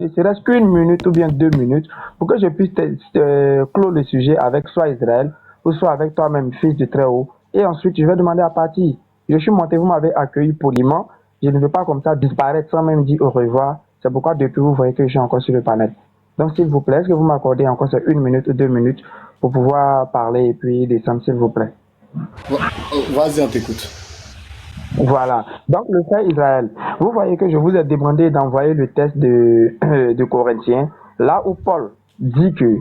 ne serait-ce qu'une minute ou bien 2 minutes pour que je puisse clore le sujet avec soit Israël ou soit avec toi-même, fils du Très-Haut. Et ensuite, je vais demander à partir. Je suis monté, vous m'avez accueilli poliment. Je ne veux pas comme ça disparaître sans même dire au revoir. C'est pourquoi depuis, vous voyez que je suis encore sur le panel. Donc, s'il vous plaît, est-ce que vous m'accordez encore ces 1 minute ou 2 minutes pour pouvoir parler et puis descendre, s'il vous plaît? Vas-y, on t'écoute. Voilà. Donc, le frère Israël, vous voyez que je vous ai demandé d'envoyer le test de Corinthiens, là où Paul dit que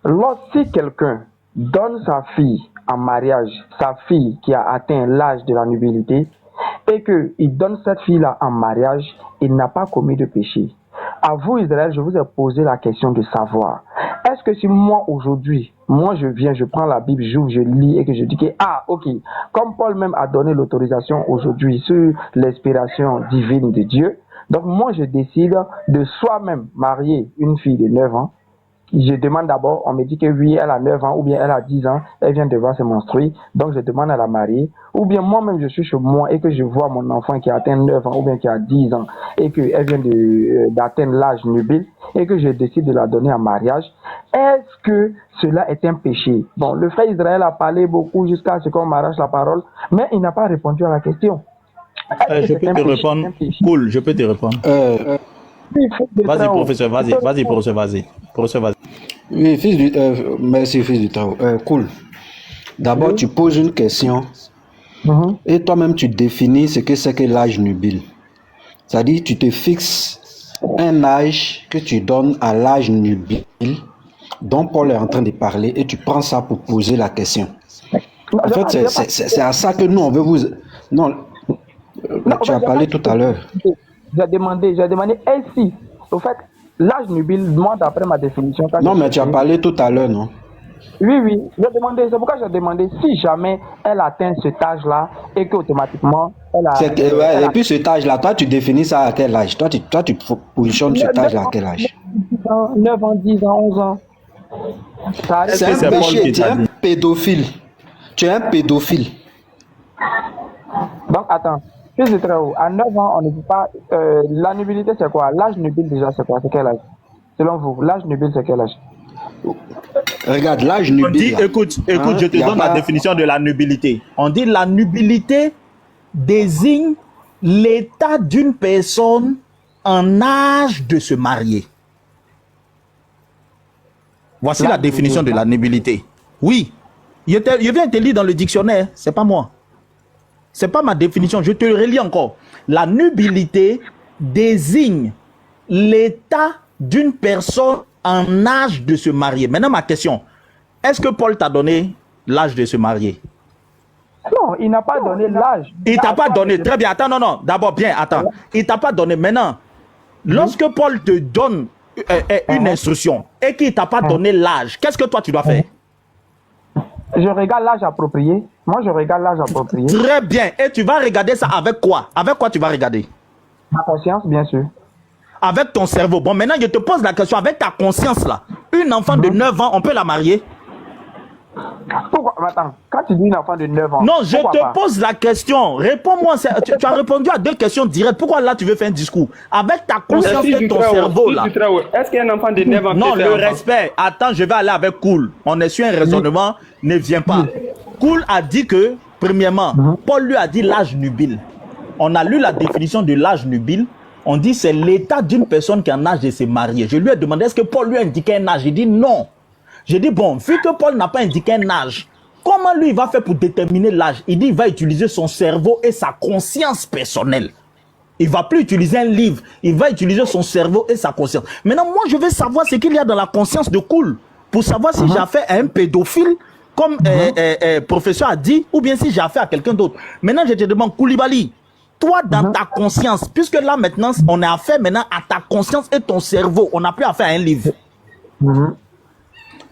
lorsque quelqu'un donne sa fille en mariage, sa fille qui a atteint l'âge de la nubilité, et qu'il donne cette fille-là en mariage, il n'a pas commis de péché. À vous, Israël, je vous ai posé la question de savoir, est-ce que si moi, aujourd'hui, moi je viens, je prends la Bible, j'ouvre, je lis et que je dis que, ok, comme Paul même a donné l'autorisation aujourd'hui sur l'inspiration divine de Dieu, donc moi je décide de soi-même marier une fille de 9 ans. Je demande d'abord, on me dit que oui, elle a 9 ans ou bien elle a 10 ans, elle vient de voir se menstruer, donc je demande à la marier. Ou bien moi-même je suis chez moi et que je vois mon enfant qui a atteint 9 ans ou bien qui a 10 ans et qu'elle vient d'atteindre l'âge nubile et que je décide de la donner en mariage. Est-ce que cela est un péché? Bon, le frère Israël a parlé beaucoup jusqu'à ce qu'on m'arrache la parole, mais il n'a pas répondu à la question. Je peux te répondre. Cool, je peux te répondre. Vas-y, professeur, vas-y, professeur, vas-y. Professeur, vas-y. Oui, merci, fils du Tao. Cool. D'abord, tu poses une question et toi-même, tu définis ce que c'est que l'âge nubile. C'est-à-dire, tu te fixes un âge que tu donnes à l'âge nubile dont Paul est en train de parler et tu prends ça pour poser la question. En fait, c'est à ça que nous, on veut vous... Non, tu as parlé tout à l'heure. J'ai demandé, ainsi. Au fait, l'âge nubile, moi, d'après ma définition... Non, mais tu as parlé tout à l'heure, non? Oui, j'ai demandé, c'est pourquoi j'ai demandé si jamais elle atteint cet âge-là et qu'automatiquement, elle a... et puis cet âge-là, toi, tu définis ça à quel âge? Toi, tu positionnes cet âge-là à quel âge? 9 ans, 10 ans, 11 ans. C'est un péché, tu es un pédophile. Tu es un pédophile. Donc, attends. Fils de Très-Haut, à 9 ans, on ne dit pas... la nubilité, c'est quoi? L'âge nubile, déjà, c'est quoi? C'est quel âge? Selon vous, l'âge nubile, c'est quel âge? Regarde, l'âge nubile... Écoute, je te donne la définition de la nubilité. On dit la nubilité désigne l'état d'une personne en âge de se marier. Voici la définition de la nubilité. Oui, je viens te lire dans le dictionnaire, c'est pas moi. C'est pas ma définition, je te relis encore. La nubilité désigne l'état d'une personne en âge de se marier. Maintenant, ma question, est-ce que Paul t'a donné l'âge de se marier? Non, il n'a pas donné l'âge. Il t'a pas donné, très bien, attends, non, d'abord, bien, attends. Il t'a pas donné, maintenant, lorsque Paul te donne une instruction et qu'il t'a pas donné l'âge, qu'est-ce que toi tu dois faire? Je regarde l'âge approprié. Moi, je regarde l'âge approprié. Très bien. Et tu vas regarder ça avec quoi? Avec quoi tu vas regarder? Ma conscience, bien sûr. Avec ton cerveau. Bon, maintenant, je te pose la question. Avec ta conscience, là, une enfant de 9 ans, on peut la marier? Pourquoi? Attends, quand tu dis une enfant de 9 ans... Non, je te pose la question. Réponds-moi. Tu as répondu à 2 questions directes. Pourquoi là, tu veux faire un discours? Avec ta conscience et ton cerveau, là. Est-ce qu'un enfant de 9 ans... Non, le respect. Attends, je vais aller avec Cool. On est sur un raisonnement. Ne viens pas. Cool a dit que, premièrement, Paul lui a dit l'âge nubile. On a lu la définition de l'âge nubile. On dit c'est l'état d'une personne qui est en âge de se marier. Je lui ai demandé est-ce que Paul lui a indiqué un âge. Il dit non. J'ai dit bon, vu que Paul n'a pas indiqué un âge, comment lui il va faire pour déterminer l'âge? Il dit il va utiliser son cerveau et sa conscience personnelle. Il ne va plus utiliser un livre. Il va utiliser son cerveau et sa conscience. Maintenant, moi, je veux savoir ce qu'il y a dans la conscience de Cool pour savoir si j'ai affaire à un pédophile, comme professeur a dit, ou bien si j'ai affaire à quelqu'un d'autre. Maintenant, je te demande, Koulibaly, toi, dans ta conscience, puisque là, maintenant, on a affaire maintenant à ta conscience et ton cerveau. On n'a plus affaire à un livre.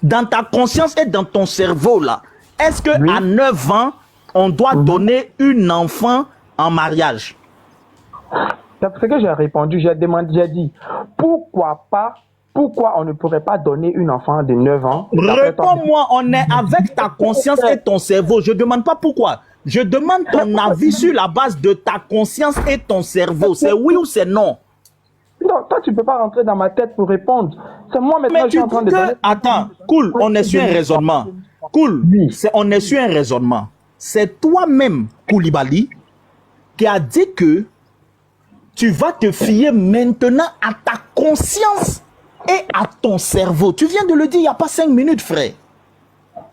Dans ta conscience et dans ton cerveau, là, est-ce qu'à 9 ans, on doit donner une enfant en mariage? C'est ce que j'ai répondu, j'ai dit, pourquoi on ne pourrait pas donner une enfant de 9 ans? Réponds-moi, on est avec ta conscience et ton cerveau. Je ne demande pas pourquoi. Je demande ton avis sur la base de ta conscience et ton cerveau. C'est oui ou c'est non? Non, toi, tu ne peux pas rentrer dans ma tête pour répondre. C'est moi maintenant, Mais je suis en train de donner... Attends, cool, on est sur un raisonnement. Cool, Oui. on est sur un raisonnement. C'est toi-même, Koulibaly, qui a dit que tu vas te fier maintenant à ta conscience et à ton cerveau. Tu viens de le dire il n'y a pas 5 minutes, frère.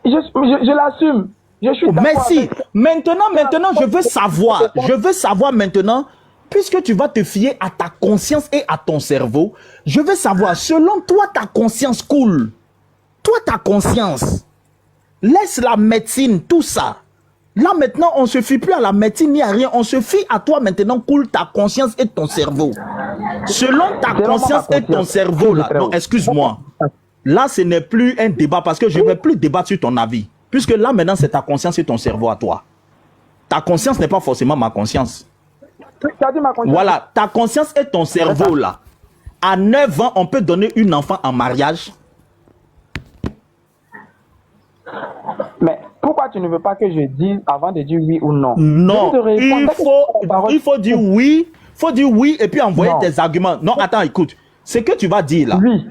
Je l'assume. Je suis d'accord Merci. avec- Maintenant, je veux savoir maintenant, puisque tu vas te fier à ta conscience et à ton cerveau, je veux savoir, selon toi, ta conscience cool. Toi, ta conscience. Laisse la médecine, tout ça. Là, maintenant, on ne se fie plus à la médecine ni à rien. On se fie à toi maintenant, cool, ta conscience et ton cerveau. Selon ta Selon conscience ma et ton conscience. cerveau, là. Frérot. Non, excuse-moi. Là, ce n'est plus un débat parce que je ne vais plus débattre sur ton avis. Puisque là, maintenant, c'est ta conscience et ton cerveau à toi. Ta conscience n'est pas forcément ma conscience. Tu as dit ma conscience. Voilà, ta conscience et ton cerveau, là. À 9 ans, on peut donner une enfant en mariage. Mais pourquoi tu ne veux pas que je dise avant de dire oui ou non? Non, Je vais te répondre. il faut dire oui. Faut dire oui et puis envoyer Non. tes arguments. Non, attends, écoute. Ce que tu vas dire là. Oui,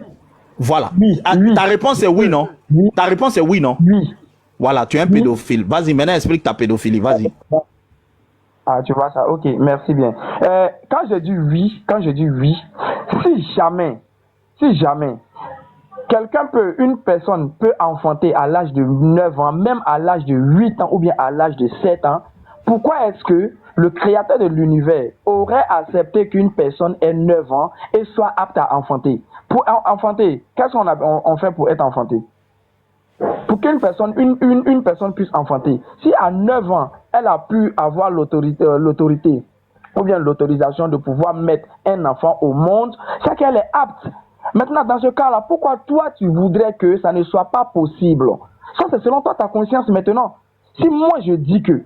Voilà. Oui, Ah, oui. ta réponse est oui, non? Oui. Ta réponse est oui, non? oui. Voilà, tu es un pédophile. Vas-y, maintenant explique ta pédophilie. Vas-y. Ah, tu vois ça, ok, merci bien. Quand je dis oui, si jamais, une personne peut enfanter à l'âge de 9 ans, même à l'âge de 8 ans ou bien à l'âge de 7 ans, pourquoi est-ce que le créateur de l'univers aurait accepté qu'une personne ait 9 ans et soit apte à enfanter? Pour enfanter, qu'est-ce qu'on fait pour être enfanté? Pour qu'une personne, une personne puisse enfanter, si à 9 ans, elle a pu avoir l'autorité ou bien l'autorisation de pouvoir mettre un enfant au monde, c'est qu'elle est apte. Maintenant, dans ce cas-là, pourquoi toi, tu voudrais que ça ne soit pas possible? Ça, c'est selon toi ta conscience maintenant. Si moi, je dis que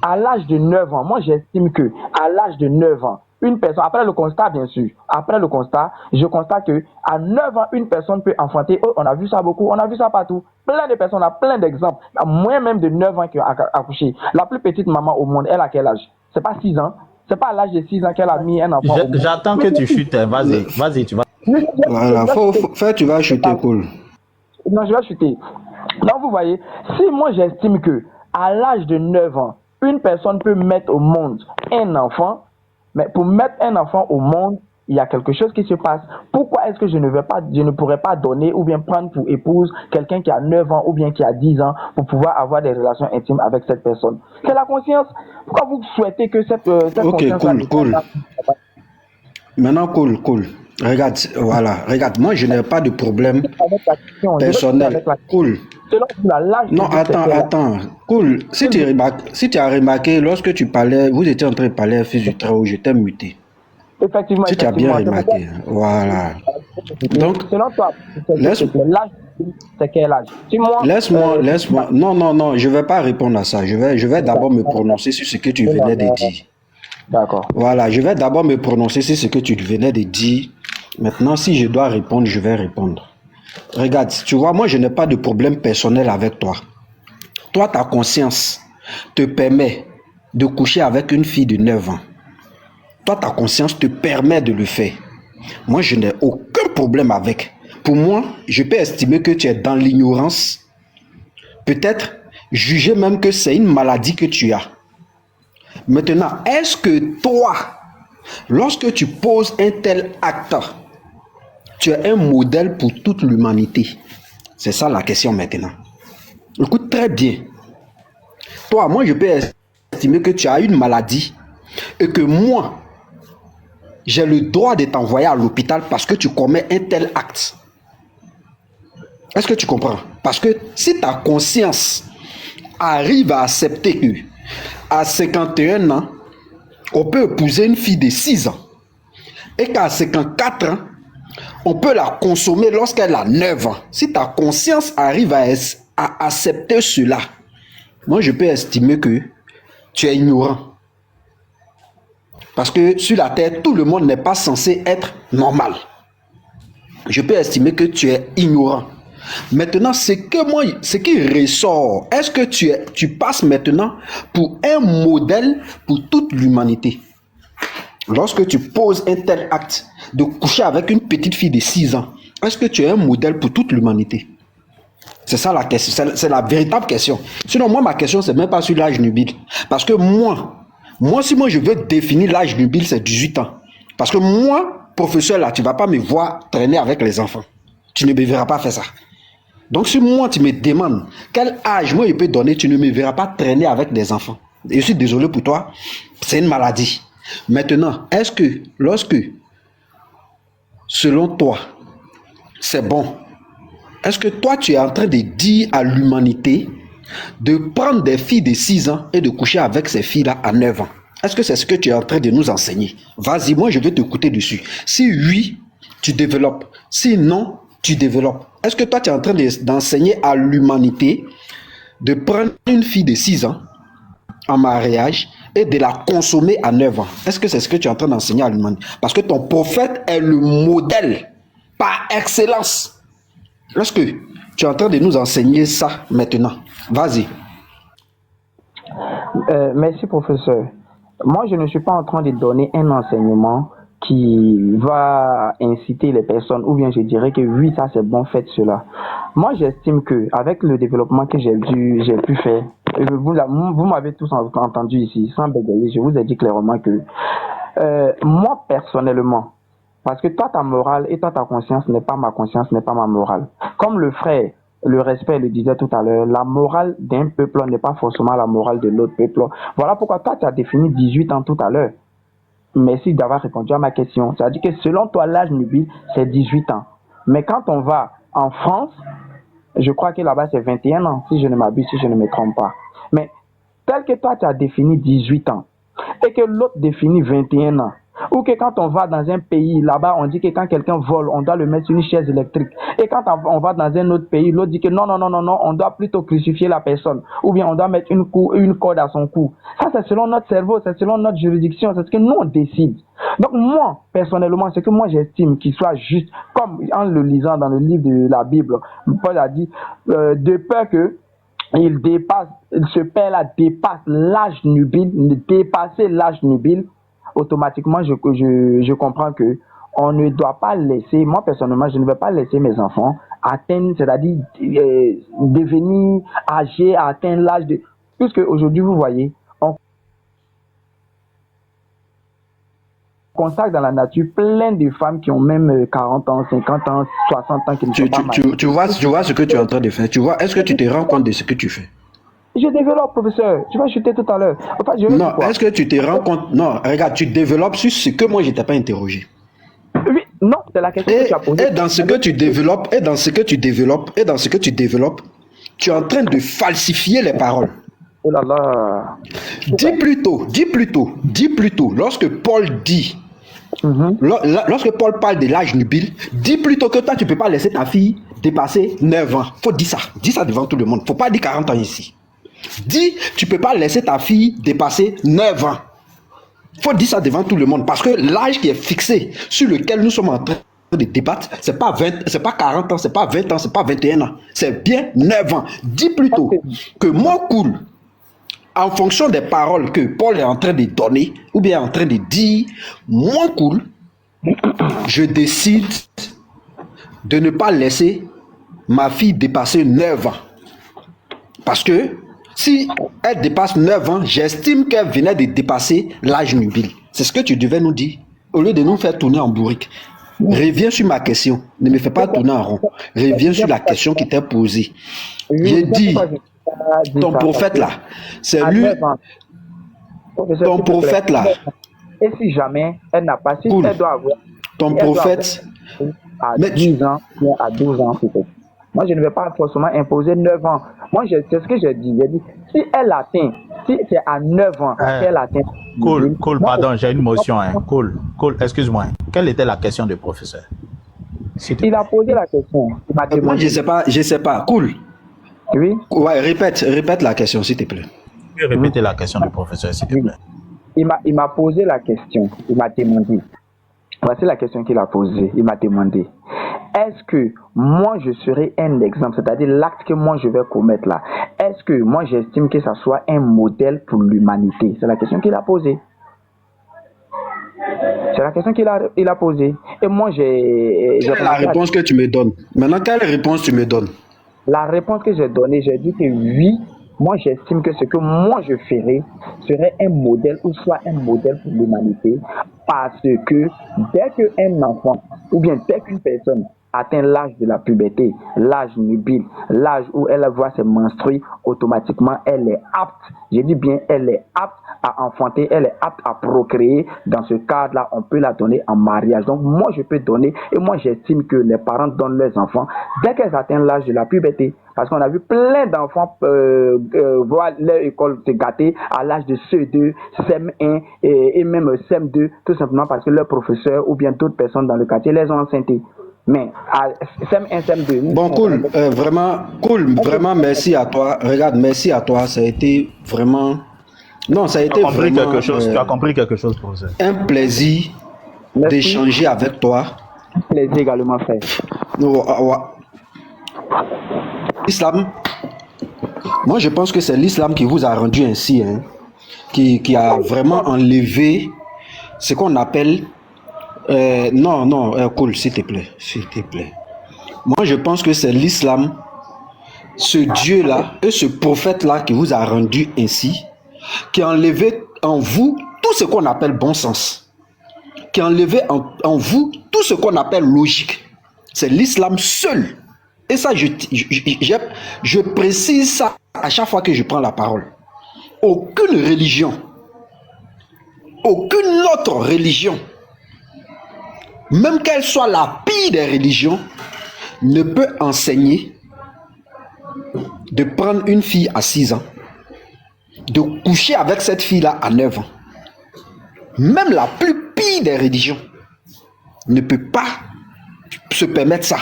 à l'âge de 9 ans, moi, j'estime que à l'âge de 9 ans, une personne, après le constat, bien sûr, je constate que à 9 ans, une personne peut enfanter. Oh, on a vu ça beaucoup, on a vu ça partout. Plein de personnes, on a plein d'exemples. Il y a moins même de 9 ans qui ont accouché. La plus petite maman au monde, elle a quel âge? C'est pas 6 ans. C'est pas à l'âge de 6 ans qu'elle a mis un enfant au monde. J'attends que tu chutes. Vas-y, tu vas. Voilà, tu vas chuter, cool. Non, je vais chuter. Donc, vous voyez, si moi j'estime que à l'âge de 9 ans, une personne peut mettre au monde un enfant, mais pour mettre un enfant au monde, il y a quelque chose qui se passe. Pourquoi est-ce que je ne pourrais pas donner ou bien prendre pour épouse quelqu'un qui a 9 ans ou bien qui a 10 ans pour pouvoir avoir des relations intimes avec cette personne? C'est la conscience. Pourquoi vous souhaitez que cette Ok, conscience... cool. Maintenant, cool. Regarde, voilà. Regarde, moi, je n'ai pas de problème personnel. Cool. Non, attends. Cool. Si tu as remarqué, lorsque tu parlais, vous étiez en train de parler, fils du travail, je t'ai muté. Effectivement. Si tu as bien remarqué. Voilà. Donc, selon toi, l'âge, c'est quel âge? Laisse-moi. Non, je ne vais pas répondre à ça. Je vais d'abord me prononcer sur ce que tu venais de dire. D'accord. Voilà, je vais d'abord me prononcer sur ce que tu venais de dire. Maintenant, si je dois répondre, je vais répondre. Regarde, tu vois, moi, je n'ai pas de problème personnel avec toi. Toi, ta conscience te permet de coucher avec une fille de 9 ans. Toi, ta conscience te permet de le faire. Moi, je n'ai aucun problème avec. Pour moi, je peux estimer que tu es dans l'ignorance. Peut-être juger même que c'est une maladie que tu as. Maintenant, est-ce que toi, lorsque tu poses un tel acte, tu es un modèle pour toute l'humanité? C'est ça la question maintenant. Écoute très bien. Toi, moi, je peux estimer que tu as une maladie et que moi, j'ai le droit de t'envoyer à l'hôpital parce que tu commets un tel acte. Est-ce que tu comprends? Parce que si ta conscience arrive à accepter que à 51 ans, on peut épouser une fille de 6 ans et qu'à 54 ans, on peut la consommer lorsqu'elle a 9 ans. Si ta conscience arrive à accepter cela, moi je peux estimer que tu es ignorant. Parce que sur la terre, tout le monde n'est pas censé être normal. Je peux estimer que tu es ignorant. Maintenant, ce qui ressort, est-ce que tu passes maintenant pour un modèle pour toute l'humanité? Lorsque tu poses un tel acte, de coucher avec une petite fille de 6 ans, est-ce que tu es un modèle pour toute l'humanité? C'est ça la question, c'est la véritable question. Sinon, moi, ma question, c'est même pas sur l'âge nubile. Parce que si je veux définir l'âge nubile, c'est 18 ans. Parce que moi, professeur, là, tu vas pas me voir traîner avec les enfants. Tu ne me verras pas faire ça. Donc, si moi, tu me demandes quel âge moi je peux donner, tu ne me verras pas traîner avec des enfants. Et je suis désolé pour toi, c'est une maladie. Maintenant, est-ce que lorsque, selon toi, c'est bon, est-ce que toi, tu es en train de dire à l'humanité de prendre des filles de 6 ans et de coucher avec ces filles-là à 9 ans? Est-ce que c'est ce que tu es en train de nous enseigner? Vas-y, moi, je vais t'écouter dessus. Si oui, tu développes. Si non, tu développes. Est-ce que toi, tu es en train d'enseigner à l'humanité de prendre une fille de 6 ans en mariage et de la consommer à 9 ans? Est-ce que c'est ce que tu es en train d'enseigner à l'humanité? Parce que ton prophète est le modèle par excellence. Est-ce que tu es en train de nous enseigner ça maintenant? Vas-y. Merci, professeur. Moi, je ne suis pas en train de donner un enseignement qui va inciter les personnes, ou bien je dirais que oui, ça c'est bon, faites cela. Moi, j'estime que avec le développement que j'ai pu faire, vous m'avez tous entendu ici, sans bégayer, je vous ai dit clairement que moi, personnellement, parce que toi, ta morale et toi, ta conscience n'est pas ma conscience, n'est pas ma morale. Comme le frère, le respect le disait tout à l'heure, la morale d'un peuple n'est pas forcément la morale de l'autre peuple. Voilà pourquoi toi, tu as défini 18 ans tout à l'heure. Merci d'avoir répondu à ma question. C'est-à-dire que selon toi, l'âge nubile, c'est 18 ans. Mais quand on va en France, je crois que là-bas, c'est 21 ans, si je ne m'abuse, si je ne me trompe pas. Mais tel que toi, tu as défini 18 ans et que l'autre définit 21 ans, ou que quand on va dans un pays, là-bas, on dit que quand quelqu'un vole, on doit le mettre sur une chaise électrique. Et quand on va dans un autre pays, l'autre dit que non, on doit plutôt crucifier la personne. Ou bien on doit mettre une corde à son cou. Ça, c'est selon notre cerveau, c'est selon notre juridiction, c'est ce que nous, on décide. Donc moi, personnellement, c'est que moi, j'estime qu'il soit juste, comme en le lisant dans le livre de la Bible, Paul a dit, de peur que ce père-là dépasse l'âge nubile, dépasser l'âge nubile, automatiquement, je comprends que on ne doit pas laisser, moi personnellement, je ne vais pas laisser mes enfants atteindre, c'est-à-dire devenir âgés, atteindre l'âge de... Puisque aujourd'hui, vous voyez, on constate dans la nature plein de femmes qui ont même 40 ans, 50 ans, 60 ans qui ne sont pas mariées. Tu vois ce que tu es en train de faire. Tu vois, est-ce que tu te rends compte de ce que tu fais? Je développe, professeur. Tu vas chuter tout à l'heure. Enfin, non, est-ce que tu te rends compte? Non, regarde, tu développes sur ce que moi, je ne t'ai pas interrogé. Oui, non, c'est la question que tu as posée. Et dans ce que tu développes, tu es en train de falsifier les paroles. Oh là là. Dis plutôt, lorsque Paul dit, lorsque Paul parle de l'âge nubile, dis plutôt que toi, tu ne peux pas laisser ta fille dépasser 9 ans. Faut dire ça devant tout le monde. Faut pas dire 40 ans ici. Dis, tu ne peux pas laisser ta fille dépasser 9 ans. Faut dire ça devant tout le monde parce que l'âge qui est fixé sur lequel nous sommes en train de débattre, c'est pas 40 ans, c'est pas 20 ans, c'est pas 21 ans, c'est bien 9 ans. Dis plutôt que mon cool, en fonction des paroles que Paul est en train de donner ou bien en train de dire, mon cool, je décide de ne pas laisser ma fille dépasser 9 ans. Parce que si elle dépasse 9 ans, j'estime qu'elle venait de dépasser l'âge nubile. C'est ce que tu devais nous dire, au lieu de nous faire tourner en bourrique. Reviens sur ma question. Ne me fais pas tourner en rond. Reviens sur la question qui t'est posée. J'ai dit, ton prophète là, c'est lui. Ton prophète là. Et si jamais elle n'a pas, si elle doit avoir. Ton prophète. À 10 ans, ou à 12 ans peut-être. Moi, je ne vais pas forcément imposer 9 ans. Moi, c'est ce que j'ai dit. J'ai dit, si elle atteint, si c'est à 9 ans qu'elle atteint. Cool, pardon, j'ai une motion. Cool, excuse-moi. Quelle était la question du professeur? Il a posé la question. Moi, je sais pas. Cool. Oui. Ouais, répète la question, s'il te plaît. Tu peux répéter la question du professeur, s'il te plaît. Il m'a posé la question. Il m'a demandé. Voici la question qu'il a posée. Il m'a demandé, est-ce que moi je serai un exemple, c'est-à-dire l'acte que moi je vais commettre là, est-ce que moi j'estime que ça soit un modèle pour l'humanité? C'est la question qu'il a posée. C'est la question il a posée. Et moi, Quelle est la réponse que tu me donnes? Maintenant, quelle réponse tu me donnes? La réponse que j'ai donnée, j'ai dit que oui, moi j'estime que ce que moi je ferais serait un modèle ou soit un modèle pour l'humanité parce que dès qu'un enfant ou bien dès qu'une personne atteint l'âge de la puberté, l'âge nubile, l'âge où elle voit ses menstrues, automatiquement elle est apte, je dis bien elle est apte à enfanter, elle est apte à procréer. Dans ce cadre-là, on peut la donner en mariage. Donc moi je peux donner, et moi j'estime que les parents donnent leurs enfants dès qu'elles atteignent l'âge de la puberté. Parce qu'on a vu plein d'enfants voir leur école se gâter à l'âge de CE2, CM1 et même CM2, tout simplement parce que leurs professeurs ou bien d'autres personnes dans le quartier les ont enceintés. Mais à CM1, CM2... Bon, cool, vraiment merci à toi. Regarde, merci à toi, ça a été vraiment... Non, ça a été vraiment... Tu as compris quelque chose, professeur. Un plaisir d'échanger avec toi. Un plaisir également, frère. L'islam, moi je pense que c'est l'islam qui vous a rendu ainsi, hein, qui a vraiment enlevé ce qu'on appelle... cool, s'il te plaît, s'il te plaît. Moi je pense que c'est l'islam, ce Dieu-là et ce prophète-là qui vous a rendu ainsi, qui a enlevé en vous tout ce qu'on appelle bon sens, qui a enlevé en vous tout ce qu'on appelle logique. C'est l'islam seul. Et ça, je précise ça à chaque fois que je prends la parole. Aucune religion, aucune autre religion, même qu'elle soit la pire des religions, ne peut enseigner de prendre une fille à 6 ans, de coucher avec cette fille-là à 9 ans. Même la plus pire des religions ne peut pas se permettre ça.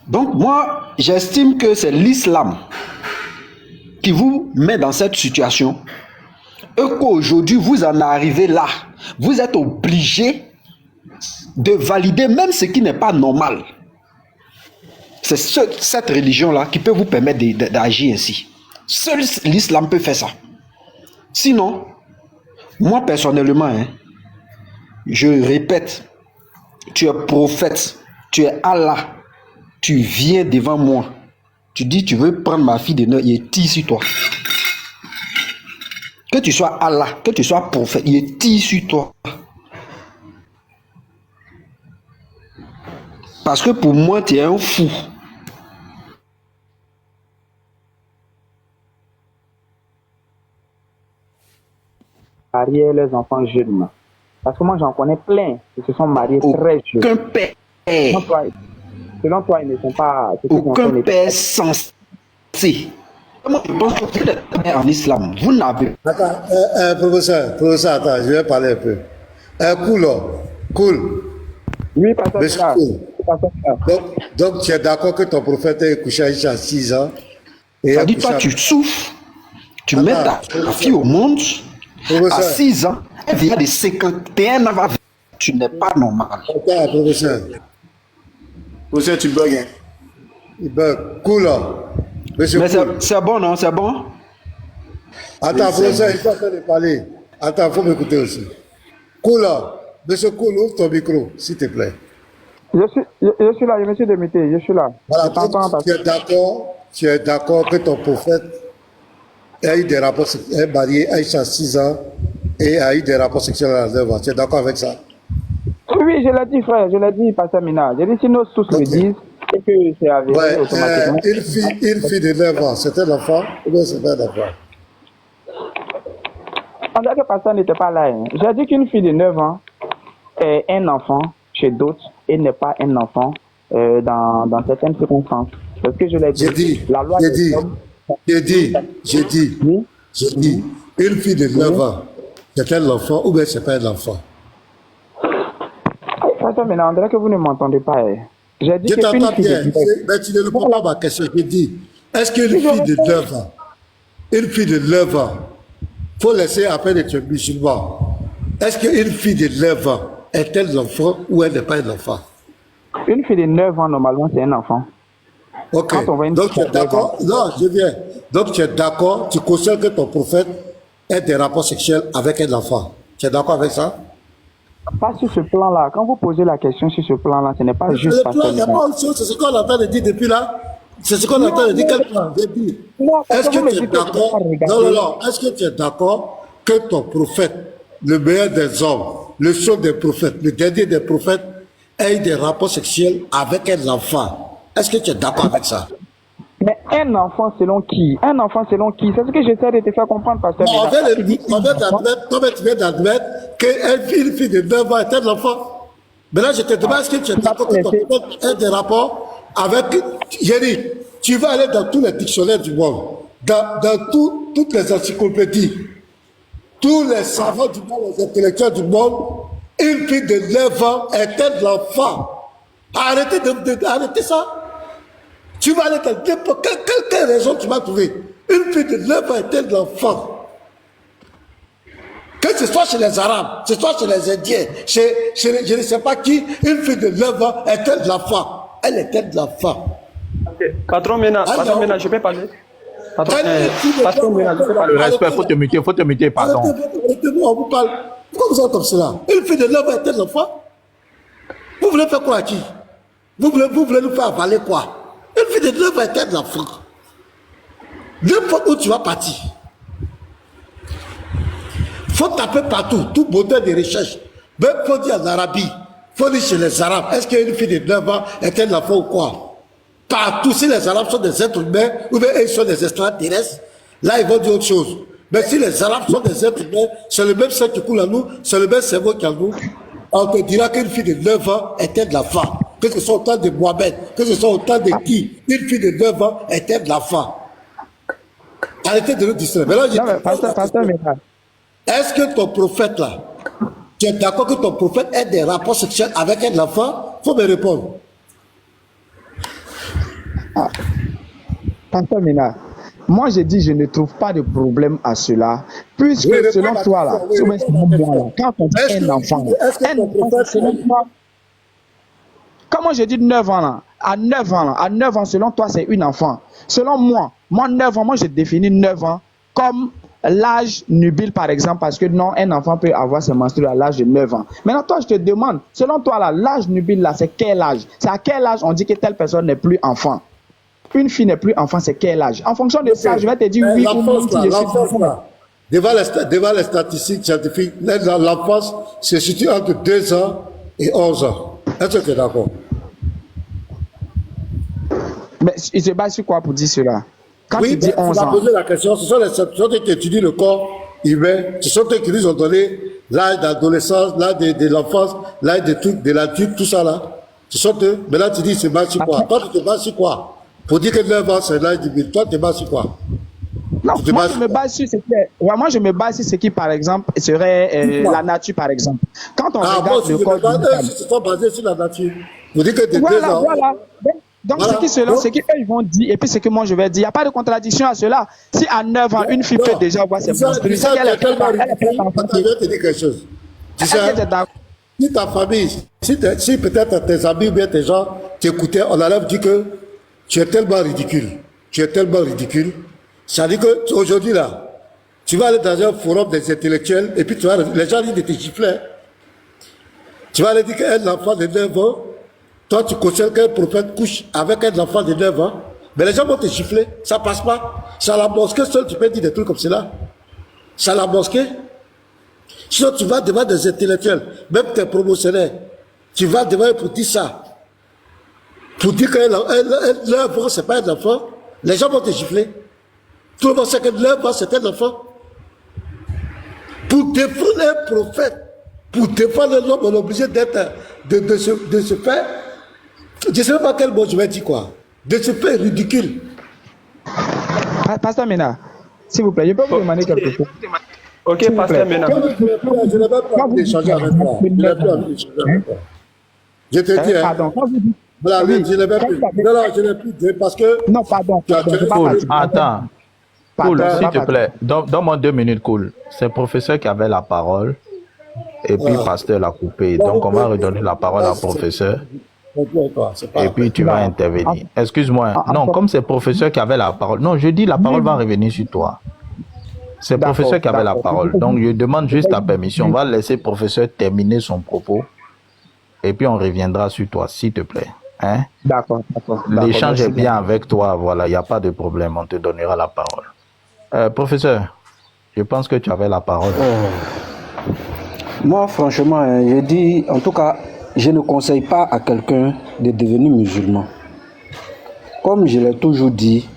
Donc moi, j'estime que c'est l'islam qui vous met dans cette situation et qu'aujourd'hui, vous en arrivez là. Vous êtes obligé de valider même ce qui n'est pas normal. C'est cette religion-là qui peut vous permettre d'agir ainsi. Seul l'islam peut faire ça. Sinon, moi personnellement, je répète, tu es prophète, tu es Allah. Tu viens devant moi, tu dis tu veux prendre ma fille de 9 ans, il est tire sur toi. Que tu sois Allah, que tu sois prophète, il est tire sur toi. Parce que pour moi, tu es un fou. Marier les enfants jeunes. Parce que moi j'en connais plein qui se sont mariés très jeunes. Aucun père. Selon toi, ils ne sont pas... Aucun père sensé. Moi, je pense que vous êtes en islam. Vous n'avez pas... Attends, professeur, attends, je vais parler un peu. Cool. Oui, pasteur. Donc, tu es d'accord que ton prophète ait couché à 6 ans? Ça dit, toi, tu souffres. Tu mets ta fille au monde à 6 ans. Elle vient de 51 ans. Tu n'es pas normal. Attends, professeur. Professeur, tu bugs, hein? Il bug. Cool. Monsieur Mais cool. c'est bon, non? C'est bon? Attends, professeur, il faut en train de parler. Attends, il faut m'écouter aussi. Cool. Monsieur Cool, ouvre ton micro, s'il te plaît. Je suis là, je me suis démuté, je suis là. Voilà, tu es d'accord que ton prophète a eu des rapports sexuels, est marié à 6 ans et a eu des rapports sexuels à 9 ans. Tu es d'accord avec ça? Oui, je l'ai dit, frère, je l'ai dit, pasteur Mina. J'ai dit, si nous tous le disent, c'est que c'est avéré automatiquement. Une fille de 9 ans, c'est un enfant ou bien c'est pas un enfant? On dirait que le pasteur n'était pas là. Hein. J'ai dit qu'une fille de 9 ans est un enfant chez d'autres et n'est pas un enfant dans certaines circonstances. Parce que je l'ai dit, la loi j'ai dit, une fille de 9 ans, c'est un enfant ou bien c'est pas un enfant? Pasteur Mina, on dirait que vous ne m'entendez pas. Hein. J'ai dit je t'entends bien, mais tu ne réponds pas à ma question. J'ai dit, est-ce qu'une fille de 9 ans, il faut laisser après d'être musulman, est-ce qu'une fille de 9 ans est un enfant ou elle n'est pas un enfant? Une fille de 9 ans, normalement, c'est un enfant. Ok, donc tu es d'accord? Non, je viens. Donc tu es d'accord, tu cautionnes que ton prophète ait des rapports sexuels avec un enfant. Tu es d'accord avec ça? pas sur ce plan-là. Quand vous posez la question sur ce plan-là, ce n'est pas juste Le parce plan, que... il n'y a pas autre chose, c'est ce qu'on entend de dire depuis là. C'est ce qu'on entend de dire. Quel plan de dire? Non, parce Est-ce que vous que me tu es dites que je d'accord? dois pas regarder. Non, non, non. Est-ce que tu es d'accord que ton prophète, le meilleur des hommes, le seul des prophètes, le dernier des prophètes, ait des rapports sexuels avec un enfant? Est-ce que tu es d'accord avec ça? Mais un enfant selon qui? Un enfant selon qui? C'est ce que j'essaie de te faire comprendre, pasteur. On Médard. vient d'admettre, toi tu viens d'admettre qu'une fille de 9 ans est un enfant. Maintenant, je te demande, est-ce que tu es d'accord que ton prophète ait des rapports avec Yéri? Tu vas aller dans tous les dictionnaires du monde, dans toutes les encyclopédies, tous les savants du monde, les intellectuels du monde, une fille de 9 ans est un enfant. Arrêtez ça. Tu vas aller dans quelle raison tu vas trouver? Une fille de 9 ans est un enfant. Que ce soit chez les Arabes, que ce soit chez les Indiens, je ne sais pas qui, une fille de 9 ans est un enfant. Elle est un enfant. Patron Mena, je peux parler. Patron Mena, je peux parler. Le respect, faut te muter, pardon. Arrêtez-moi, on vous parle. Pourquoi vous êtes comme cela? Une fille de 9 ans est un enfant. Vous voulez faire quoi à qui? Vous voulez nous faire avaler quoi? Une fille de 9 ans est un enfant. N'importe où tu vas partir. Faut taper partout, tout moteur de recherche. Même faut dire en Arabie, faut dire chez les Arabes, est-ce qu'une fille de 9 ans est un enfant ou quoi? Partout, si les Arabes sont des êtres humains, ou bien ils sont des extraterrestres, là ils vont dire autre chose. Mais si les Arabes sont des êtres humains, c'est le même sang qui coule à nous, c'est le même cerveau qui a nous, on te dira qu'une fille de 9 ans est un enfant. Que ce soit au temps de Mohamed, que ce soit au temps de qui, une fille de 9 ans est un enfant. Arrêtez de nous distraire. Mais là, Pasteur Médard. est-ce que ton prophète là, tu es d'accord que ton prophète ait des rapports sexuels avec un enfant? Faut me répondre. Pasteur Ménard, moi j'ai dit je ne trouve pas de problème à cela, puisque Oui, selon réponds à toi la là, question, oui, selon moi là, quand on dit Est-ce un que- enfant, est-ce que un ton enfant, prophète- selon toi, comment j'ai dit 9 ans là, à 9 ans là, à 9 ans selon toi c'est une enfant. Selon moi 9 ans, moi je définis 9 ans comme l'âge nubile par exemple, parce que non, un enfant peut avoir ses menstrues à l'âge de 9 ans. Maintenant toi je te demande, selon toi là, l'âge nubile là c'est quel âge? C'est à quel âge on dit que telle personne n'est plus enfant? Une fille n'est plus enfant, c'est quel âge? En fonction de ça, je vais te dire oui ou non. Si je suis L'enfance enfant. là, devant les statistiques scientifiques, l'enfance se situe entre 2 ans et 11 ans. Est-ce que tu es d'accord? Mais il se base sur quoi pour dire cela? Quand Oui, tu dis mais 11 tu vas ans, poser la question. Ce sont eux qui étudient le corps humain. Ce sont eux qui nous ont donné l'âge d'adolescence, l'âge de l'enfance, l'âge de trucs, de l'adulte, tout ça là. Ce sont eux. Mais là, tu dis, c'est base sur quoi? Toi, tu te bases sur quoi? Pour dire que 9 ans, c'est l'âge du mille. Toi, tu te bases sur quoi? non, Tu te moi bases je me base sur ce qui est, ouais, moi je me base sur ce qui par exemple serait Pourquoi? la nature par exemple. Quand on Ah bon, regarde si le je corps me base, d'une eux, femme, si se sont basés sur la nature. Vous dites que de 2 voilà, ans. voilà. Donc Voilà. ce qui selon Donc- ce qu'eux ils vont dire et puis ce que moi je vais dire, il n'y a pas de contradiction à cela. Si à 9 ans une fille Non. peut déjà voir ses menstrues, Tu c'est sais, qu'elle est tellement prête ridicule. à Attends, je vais te dire quelque chose. Tu sais, elle est d'accord. si ta famille, si peut-être tes amis ou bien tes gens t'écoutaient, on allait dire que tu es tellement ridicule. Tu es tellement ridicule. C'est-à-dire qu'aujourd'hui, là, tu vas aller dans un forum des intellectuels et puis tu vas, les gens disent de te gifler. Tu vas aller dire qu'un enfant de 9 ans, toi tu considères qu'un prophète couche avec un enfant de 9 ans, mais les gens vont te gifler. Ça passe pas. C'est à la mosquée seul tu peux dire des trucs comme cela. C'est à la mosquée. Sinon, tu vas devant des intellectuels, même tes promotionnaires, tu vas devant eux pour dire ça. Pour dire que l'enfant, c'est pas un enfant, les gens vont te gifler. Tout le monde sait que l'enfant, c'est un enfant. Pour défendre un prophète, pour défendre l'homme, on est obligé d'être, de se faire, je ne sais pas quel mot je vais dire quoi, de se faire ridicule. Pasteur Ménard, s'il vous plaît, je peux vous demander quelque chose. Ok, S'il vous pasteur plaît. Mena. Je n'ai même pas envie d'échanger avec toi. Je n'ai plus envie d'échanger avec toi. Je te dis, hein, Pardon, quand vous dites voilà, oui, je n'ai même quand plus. vous avez- Non, non, je n'ai plus parce que. non, pardon, Tu as- pardon, tu as- j'ai pas Cool, parti. attends. Cool, Pardon, s'il te pardon. plaît, donne-moi 2 minutes, cool. C'est le professeur qui avait la parole et puis le pasteur l'a coupé. Donc, on va redonner la parole au professeur C'est pas et puis tu vas intervenir. Excuse-moi. Non, comme c'est le professeur qui avait la parole. Non, je dis la parole va revenir sur toi. C'est le D'accord, professeur qui avait la d'accord. parole. Donc, je demande juste ta permission. On va laisser le professeur terminer son propos. Et puis, on reviendra sur toi, s'il te plaît. Hein? D'accord, d'accord. L'échange est Merci bien avec toi. Voilà, il n'y a pas de problème. On te donnera la parole. Professeur, je pense que tu avais la parole. Moi, franchement, je dis, en tout cas, je ne conseille pas à quelqu'un de devenir musulman. Comme je l'ai toujours dit,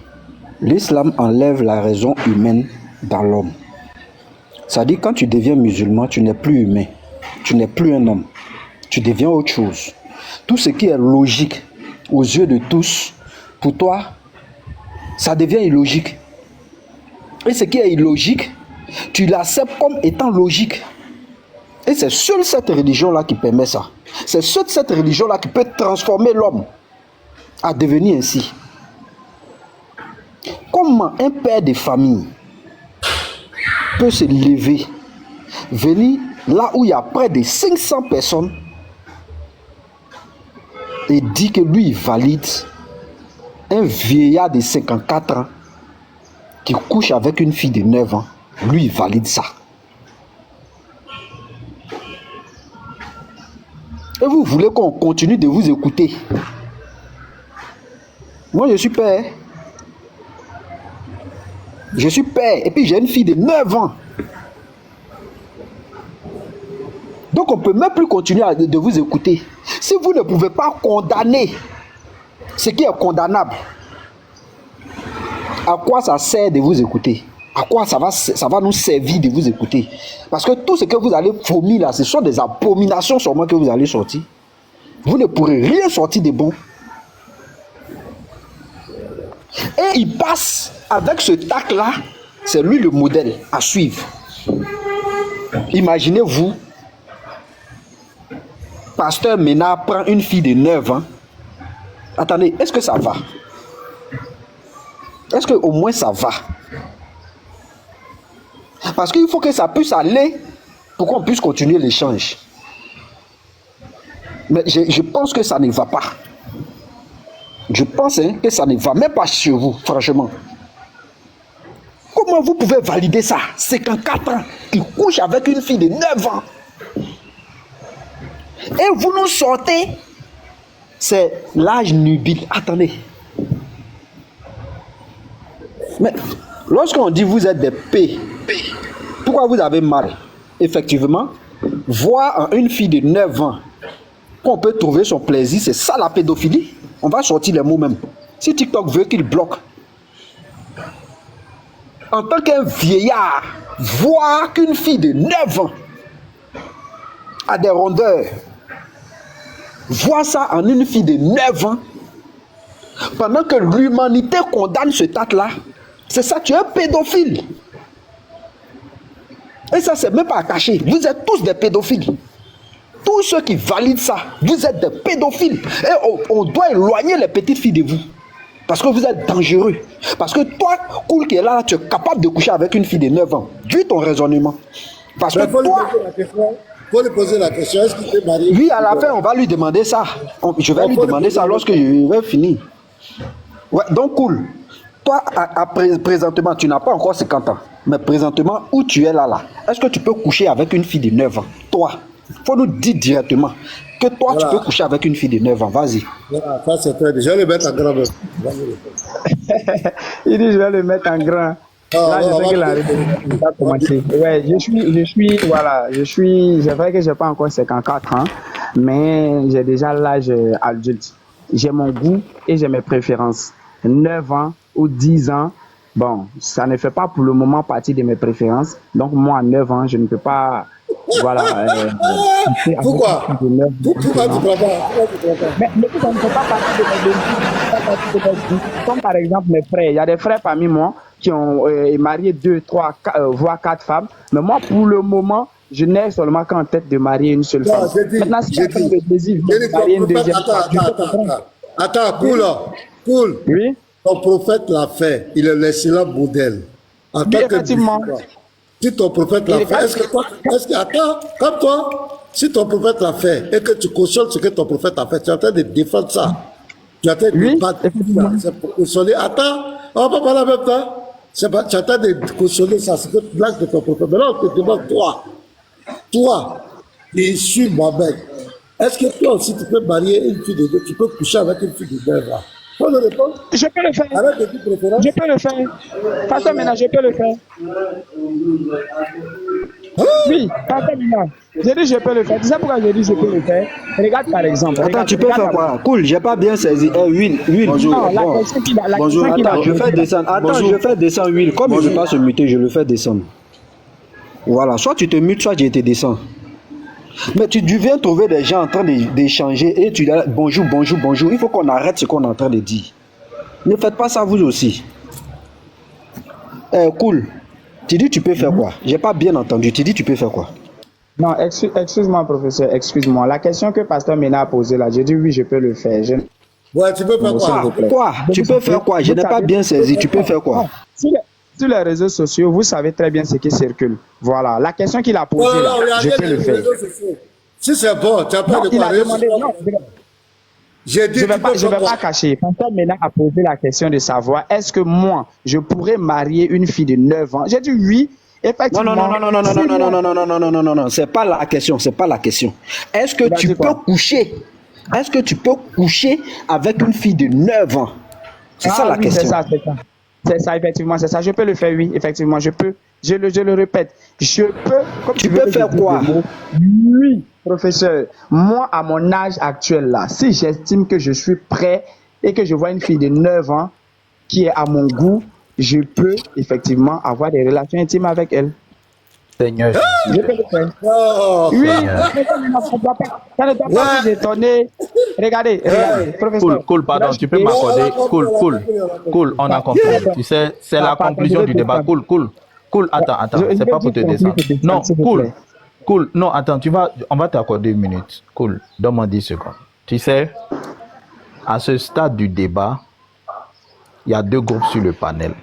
l'islam enlève la raison humaine dans l'homme. C'est-à-dire, quand tu deviens musulman, tu n'es plus humain. Tu n'es plus un homme. Tu deviens autre chose. Tout ce qui est logique aux yeux de tous, pour toi, ça devient illogique. Et ce qui est illogique, tu l'acceptes comme étant logique. Et c'est seule cette religion-là qui permet ça. C'est seule cette religion-là qui peut transformer l'homme à devenir ainsi. Comment un père de famille peut se lever, venir là où il y a près de 500 personnes et dire que lui, il valide un vieillard de 54 ans qui couche avec une fille de 9 ans. Lui, il valide ça. Et vous voulez qu'on continue de vous écouter? Moi, je suis père. Je suis père. Et puis, j'ai une fille de 9 ans. Donc, on ne peut même plus continuer de vous écouter. Si vous ne pouvez pas condamner ce qui est condamnable, à quoi ça sert de vous écouter? À quoi ça va nous servir de vous écouter? Parce que tout ce que vous allez vomir là, ce sont des abominations seulement que vous allez sortir. Vous ne pourrez rien sortir de bon. Et il passe avec ce tac là, c'est lui le modèle à suivre. Imaginez-vous, Pasteur Ménard prend une fille de 9 ans. Attendez, est-ce que ça va? Est-ce qu'au moins ça va? Parce qu'il faut que ça puisse aller pour qu'on puisse continuer l'échange. Mais je pense que ça ne va pas. Je pense que ça ne va même pas chez vous, franchement. Comment vous pouvez valider ça? 54 ans, qui couche avec une fille de 9 ans. Et vous nous sortez, c'est l'âge nubile. Attendez. Mais lorsqu'on dit vous êtes des P, pourquoi vous avez mal? Effectivement, voir en une fille de 9 ans qu'on peut trouver son plaisir, c'est ça la pédophilie. On va sortir les mots même. Si TikTok veut qu'il bloque, en tant qu'un vieillard, voir qu'une fille de 9 ans a des rondeurs, voir ça en une fille de 9 ans, pendant que l'humanité condamne ce tac-là, c'est ça, tu es un pédophile. Et ça, c'est même pas à cacher. Vous êtes tous des pédophiles. Tous ceux qui valident ça, vous êtes des pédophiles. Et on doit éloigner les petites filles de vous. Parce que vous êtes dangereux. Parce que toi, Cool qui est là, tu es capable de coucher avec une fille de 9 ans. Vu ton raisonnement. Parce que toi... Il faut lui poser la question, est-ce qu'il est marié? Oui, à la fin, on va lui demander ça. Je vais lui demander ça lorsque je vais finir. Ouais, donc Cool. Toi, présentement, tu n'as pas encore 50 ans. Mais présentement, où tu es là, est-ce que tu peux coucher avec une fille de 9 ans? Toi, il faut nous dire directement que toi, voilà, tu peux coucher avec une fille de 9 ans. Vas-y. Voilà, ça c'est très bien. Je vais le mettre en grand. Il dit, je vais le mettre en grand. Là, je sais que la réponse va commencer. Ouais, c'est vrai que je n'ai pas encore 54 ans, mais j'ai déjà l'âge adulte. J'ai mon goût et j'ai mes préférences. 9 ans ou 10 ans, bon, ça ne fait pas pour le moment partie de mes préférences. Donc, moi, à 9 ans, je ne peux pas, voilà. Pourquoi? Pourquoi tu ne prends pas? Mais ça ne fait pas partie de mes goûts. Comme par exemple mes frères. Il y a des frères parmi moi qui ont marié 2, 3, voire 4 femmes. Mais moi, pour le moment, je n'ai seulement qu'en tête de marier une seule femme. Maintenant, si tu as le désir de marier une deuxième femme, attends, Cool. Oui. Ton prophète l'a fait. Il est l'excellent modèle. En tant effectivement. Si ton prophète l'a fait, attends, comme toi, si ton prophète l'a fait et que tu cautionnes ce que ton prophète a fait, tu es en train de défendre ça. Tu es en train de battre. C'est pour cautionner. Attends, on va pas parler en même temps. C'est pas, tu attends de cautionner ça, c'est que blague de ton prophète. Maintenant, on te demande, toi, qui suis Mohamed, est-ce que toi aussi tu peux marier une fille de Dieu, tu peux coucher avec une fille de 9 ans? Faut le répondre. Je peux le faire. Arrête de dire préférence. Je peux le faire. Pasteur Ménard, je peux le faire. Oui, Pasteur Ménard. J'ai dit je peux le faire. Tu sais pourquoi j'ai dit je peux le faire? Regarde par exemple. Attends, tu peux faire quoi? Cool, j'ai pas bien saisi. Huile. Bonjour. Non, la Bon. question qu'il a. Bonjour, attends, je fais descendre. Attends, je fais descendre huile. Comme il ne veut pas se muter, je le fais descendre. Voilà, soit tu te mutes, soit je te descends. Mais tu viens trouver des gens en train d'échanger et tu dis bonjour. Il faut qu'on arrête ce qu'on est en train de dire. Ne faites pas ça vous aussi. Cool. Tu dis tu peux faire quoi? J'ai pas bien entendu. Tu dis tu peux faire quoi? Non, excuse-moi, professeur, excuse-moi. La question que Pasteur Ménard a posée là, j'ai dit oui, je peux le faire. Ouais, tu peux faire quoi? Quoi? Tu peux faire quoi? Je n'ai pas bien saisi. Tu peux faire quoi? Sur les réseaux sociaux, vous savez très bien ce qui circule. Voilà. La question qu'il a posée là, je peux le faire. Si c'est bon, tu as pas de quoi demandé. Je ne vais pas cacher. Pasteur Ménard a posé la question de savoir est-ce que moi, je pourrais marier une fille de 9 ans? J'ai dit oui. Effectivement. Non, c'est pas la question, Est-ce que tu peux coucher? Est-ce que tu peux coucher avec une fille de 9 ans? C'est ça la question. C'est ça, effectivement, c'est ça. Je peux le faire, oui, effectivement, je peux. Je le répète. Je peux. Comme tu peux faire quoi? Oui, professeur. Moi, à mon âge actuel là, si j'estime que je suis prêt et que je vois une fille de 9 ans qui est à mon goût, je peux effectivement avoir des relations intimes avec elle. Seigneur. Je peux le faire. Oh, oui, ça ne doit pas vous étonner. Regardez, professeur. Cool, pardon, tu peux m'accorder. Cool, on a compris. Tu sais, c'est la conclusion du débat. Cool, attends, c'est pas pour te descendre. Non, cool, non, attends, on va t'accorder 1 minute. Cool, donne-moi 10 secondes. Tu sais, à ce stade du débat, il y a 2 groupes sur le panel.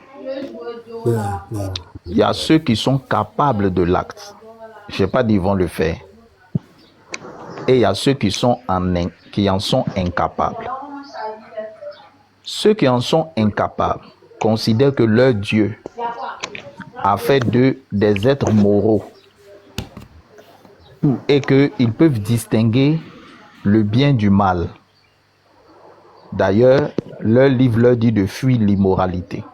Il y a ceux qui sont capables de l'acte. Je n'ai pas dit qu'ils vont le faire. Et il y a ceux qui en sont incapables. Ceux qui en sont incapables considèrent que leur Dieu a fait d'eux des êtres moraux et qu'ils peuvent distinguer le bien du mal. D'ailleurs, leur livre leur dit de fuir l'immoralité.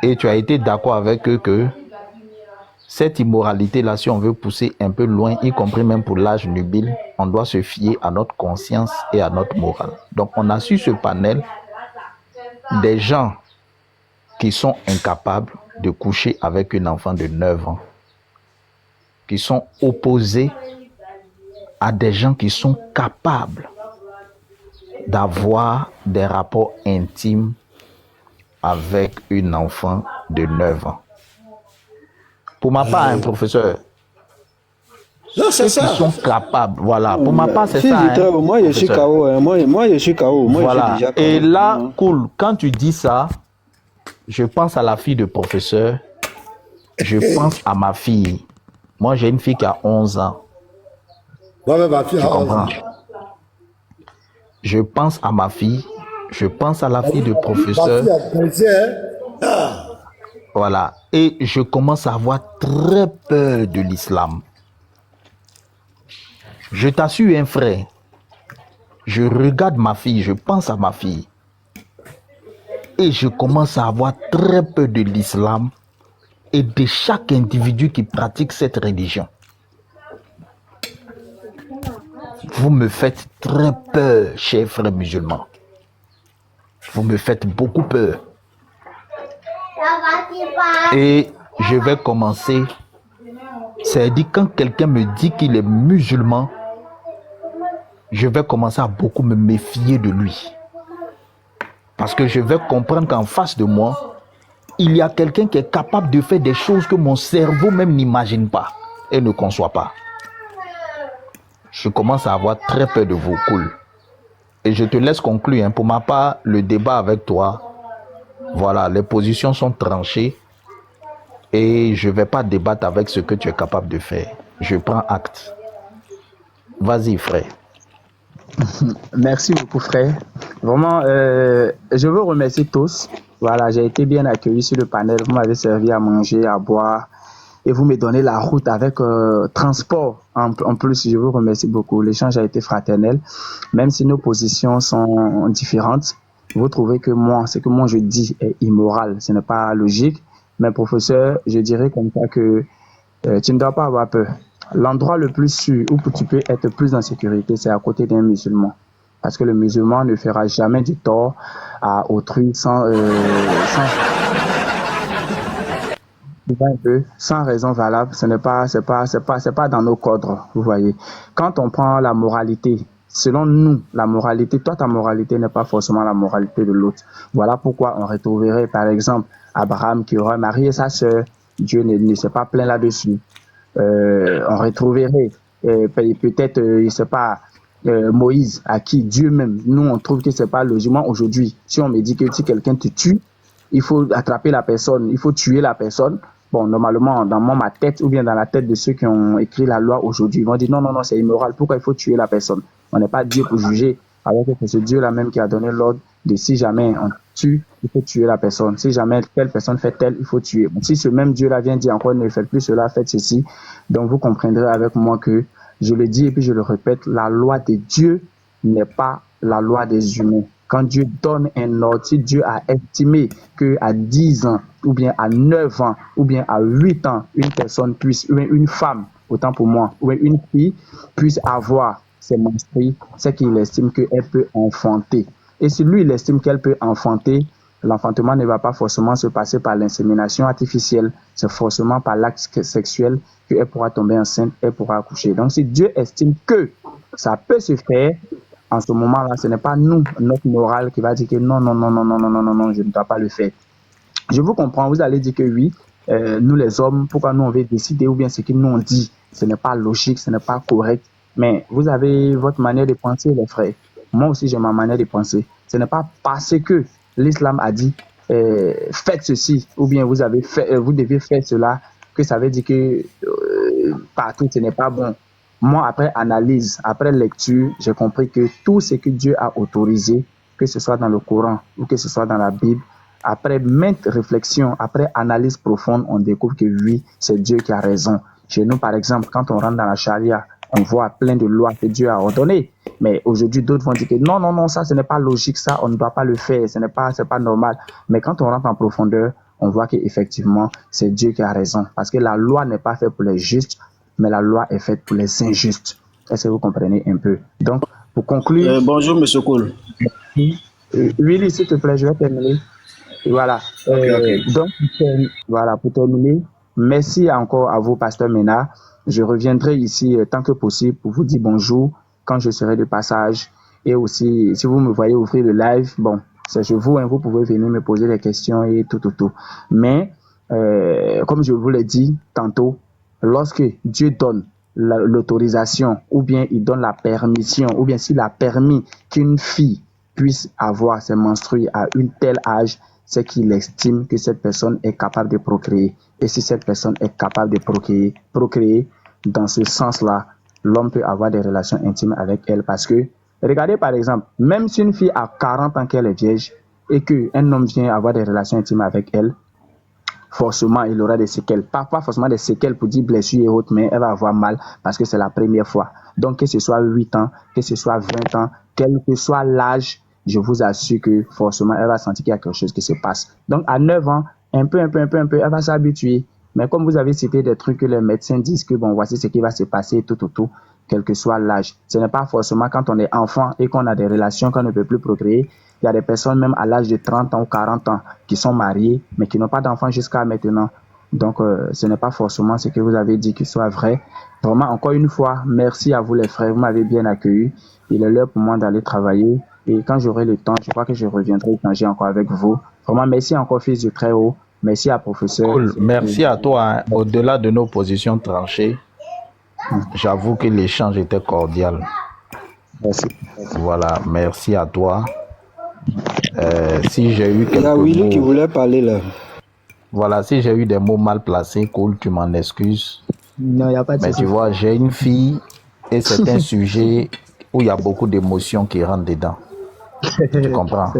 Et tu as été d'accord avec eux que cette immoralité-là, si on veut pousser un peu loin, y compris même pour l'âge nubile, on doit se fier à notre conscience et à notre morale. Donc, on a sur ce panel des gens qui sont incapables de coucher avec une enfant de 9 ans, qui sont opposés à des gens qui sont capables d'avoir des rapports intimes avec une enfant de 9 ans. Pour ma part, un professeur, non, c'est ça. Ils sont capables, voilà. Pour ma part, c'est ça. Moi, je suis KO. Moi, je suis KO. Voilà. Et là, cool, quand tu dis ça, je pense à la fille de professeur, je pense à ma fille. Moi, j'ai une fille qui a 11 ans. Moi, ma fille tu a 11 ans. Je pense à ma fille, je pense à la fille de professeur. Ma fille a 13 ans. Voilà. Et je commence à avoir très peur de l'islam. Je t'assure, un frère, je regarde ma fille, je pense à ma fille. Et je commence à avoir très peur de l'islam et de chaque individu qui pratique cette religion. Vous me faites très peur, chers frères musulmans. Vous me faites beaucoup peur. Et je vais commencer. C'est-à-dire quand quelqu'un me dit qu'il est musulman, je vais commencer à beaucoup me méfier de lui. Parce que je vais comprendre qu'en face de moi, il y a quelqu'un qui est capable de faire des choses que mon cerveau même n'imagine pas et ne conçoit pas. Je commence à avoir très peur de vous, cool. Et je te laisse conclure. Pour ma part, le débat avec toi, voilà, les positions sont tranchées. Et je ne vais pas débattre avec ce que tu es capable de faire. Je prends acte. Vas-y, frère. Merci beaucoup, frère. Vraiment, je veux remercier tous. Voilà, j'ai été bien accueilli sur le panel. Vous m'avez servi à manger, à boire. Et vous me donnez la route avec transport. En plus, je vous remercie beaucoup. L'échange a été fraternel. Même si nos positions sont différentes, vous trouvez que ce que moi je dis est immoral. Ce n'est pas logique. Mais professeur, je dirais comme ça que tu ne dois pas avoir peur. L'endroit le plus sûr où tu peux être plus en sécurité, c'est à côté d'un musulman. Parce que le musulman ne fera jamais du tort à autrui sans raison valable. Ce n'est pas, c'est pas dans nos cadres, vous voyez. Quand on prend la moralité, selon nous, la moralité, toi, ta moralité n'est pas forcément la moralité de l'autre. Voilà pourquoi on retrouverait, par exemple, Abraham qui aurait marié sa sœur. Dieu ne s'est pas plaint là-dessus. On retrouverait peut-être, je sais pas, Moïse, à qui Dieu même, nous on trouve que c'est pas logiquement aujourd'hui. Si on me dit que si quelqu'un te tue, il faut attraper la personne, il faut tuer la personne. Bon, normalement, dans ma tête ou bien dans la tête de ceux qui ont écrit la loi aujourd'hui, ils vont dire non, non, non, c'est immoral. Pourquoi il faut tuer la personne? On n'est pas Dieu pour juger. Alors que c'est ce Dieu-là même qui a donné l'ordre de si jamais on tue, il faut tuer la personne. Si jamais telle personne fait telle, il faut tuer. Bon, si ce même Dieu-là vient dire encore ne faites plus cela, faites ceci, donc vous comprendrez avec moi que je le dis et puis je le répète, la loi de Dieu n'est pas la loi des humains. Quand Dieu donne un ordre, si Dieu a estimé qu'à 10 ans, ou bien à 9 ans, ou bien à 8 ans, une personne puisse, ou bien une femme, autant pour moi, ou bien une fille puisse avoir ses menstrues, c'est qu'il estime qu'elle peut enfanter. Et si lui, il estime qu'elle peut enfanter, l'enfantement ne va pas forcément se passer par l'insémination artificielle, c'est forcément par l'acte sexuel qu'elle pourra tomber enceinte, elle pourra accoucher. Donc, si Dieu estime que ça peut se faire, en ce moment-là, ce n'est pas nous, notre morale, qui va dire que non, non, non, non, non, non, non, non, non, je ne dois pas le faire. Je vous comprends, vous allez dire que oui, nous les hommes, pourquoi nous on veut décider, ou bien ce que nous on dit, ce n'est pas logique, ce n'est pas correct, mais vous avez votre manière de penser, les frères. Moi aussi, j'ai ma manière de penser. Ce n'est pas parce que l'islam a dit faites ceci, ou bien vous devez faire cela, que ça veut dire que partout ce n'est pas bon. Moi, après analyse, après lecture, j'ai compris que tout ce que Dieu a autorisé, que ce soit dans le Coran ou que ce soit dans la Bible, après maintes réflexions, après analyse profonde, on découvre que oui, c'est Dieu qui a raison. Chez nous, par exemple, quand on rentre dans la charia, on voit plein de lois que Dieu a ordonnées. Mais aujourd'hui, d'autres vont dire que non, non, non, ça, ce n'est pas logique, ça, on ne doit pas le faire, c'est pas normal. Mais quand on rentre en profondeur, on voit qu'effectivement, c'est Dieu qui a raison. Parce que la loi n'est pas faite pour les justes, mais la loi est faite pour les injustes. Est-ce que vous comprenez un peu? Donc, pour conclure... bonjour, M. Cole. Willy, s'il te plaît, je vais terminer. Voilà. Okay. Donc, voilà, pour terminer, merci encore à vous, Pasteur Mena. Je reviendrai ici tant que possible pour vous dire bonjour quand je serai de passage. Et aussi, si vous me voyez ouvrir le live, bon, c'est chez vous, hein, vous pouvez venir me poser des questions et tout. Mais, comme je vous l'ai dit tantôt, lorsque Dieu donne l'autorisation, ou bien il donne la permission, ou bien s'il a permis qu'une fille puisse avoir ses menstrues à un tel âge, c'est qu'il estime que cette personne est capable de procréer. Et si cette personne est capable de procréer, dans ce sens-là, l'homme peut avoir des relations intimes avec elle. Parce que, regardez par exemple, même si une fille a 40 ans qu'elle est vierge, et qu'un homme vient avoir des relations intimes avec elle, forcément, il aura des séquelles. Pas forcément des séquelles pour dire blessure et autres, mais elle va avoir mal parce que c'est la première fois. Donc, que ce soit 8 ans, que ce soit 20 ans, quel que soit l'âge, je vous assure que forcément, elle va sentir qu'il y a quelque chose qui se passe. Donc, à 9 ans, un peu, elle va s'habituer. Mais comme vous avez cité des trucs que les médecins disent que bon, voici ce qui va se passer, tout, quel que soit l'âge. Ce n'est pas forcément quand on est enfant et qu'on a des relations qu'on ne peut plus procréer. Il y a des personnes même à l'âge de 30 ans ou 40 ans qui sont mariées, mais qui n'ont pas d'enfants jusqu'à maintenant. Donc, ce n'est pas forcément ce que vous avez dit qui soit vrai. Vraiment, encore une fois, merci à vous les frères, vous m'avez bien accueilli. Il est l'heure pour moi d'aller travailler. Et quand j'aurai le temps, je crois que je reviendrai échanger encore avec vous. Vraiment, merci encore, fils du Très-Haut. Merci à professeur. Cool. Merci à toi. Hein. Au-delà de nos positions tranchées, j'avoue que l'échange était cordial. Merci. Voilà, merci à toi. Si j'ai eu quelques Il y a Willy mots, qui voulait parler là. Voilà, si j'ai eu des mots mal placés, cool, tu m'en excuses. Non, il n'y a pas de Mais souci. tu vois, j'ai une fille et c'est un sujet où il y a beaucoup d'émotions qui rentrent dedans. Tu comprends?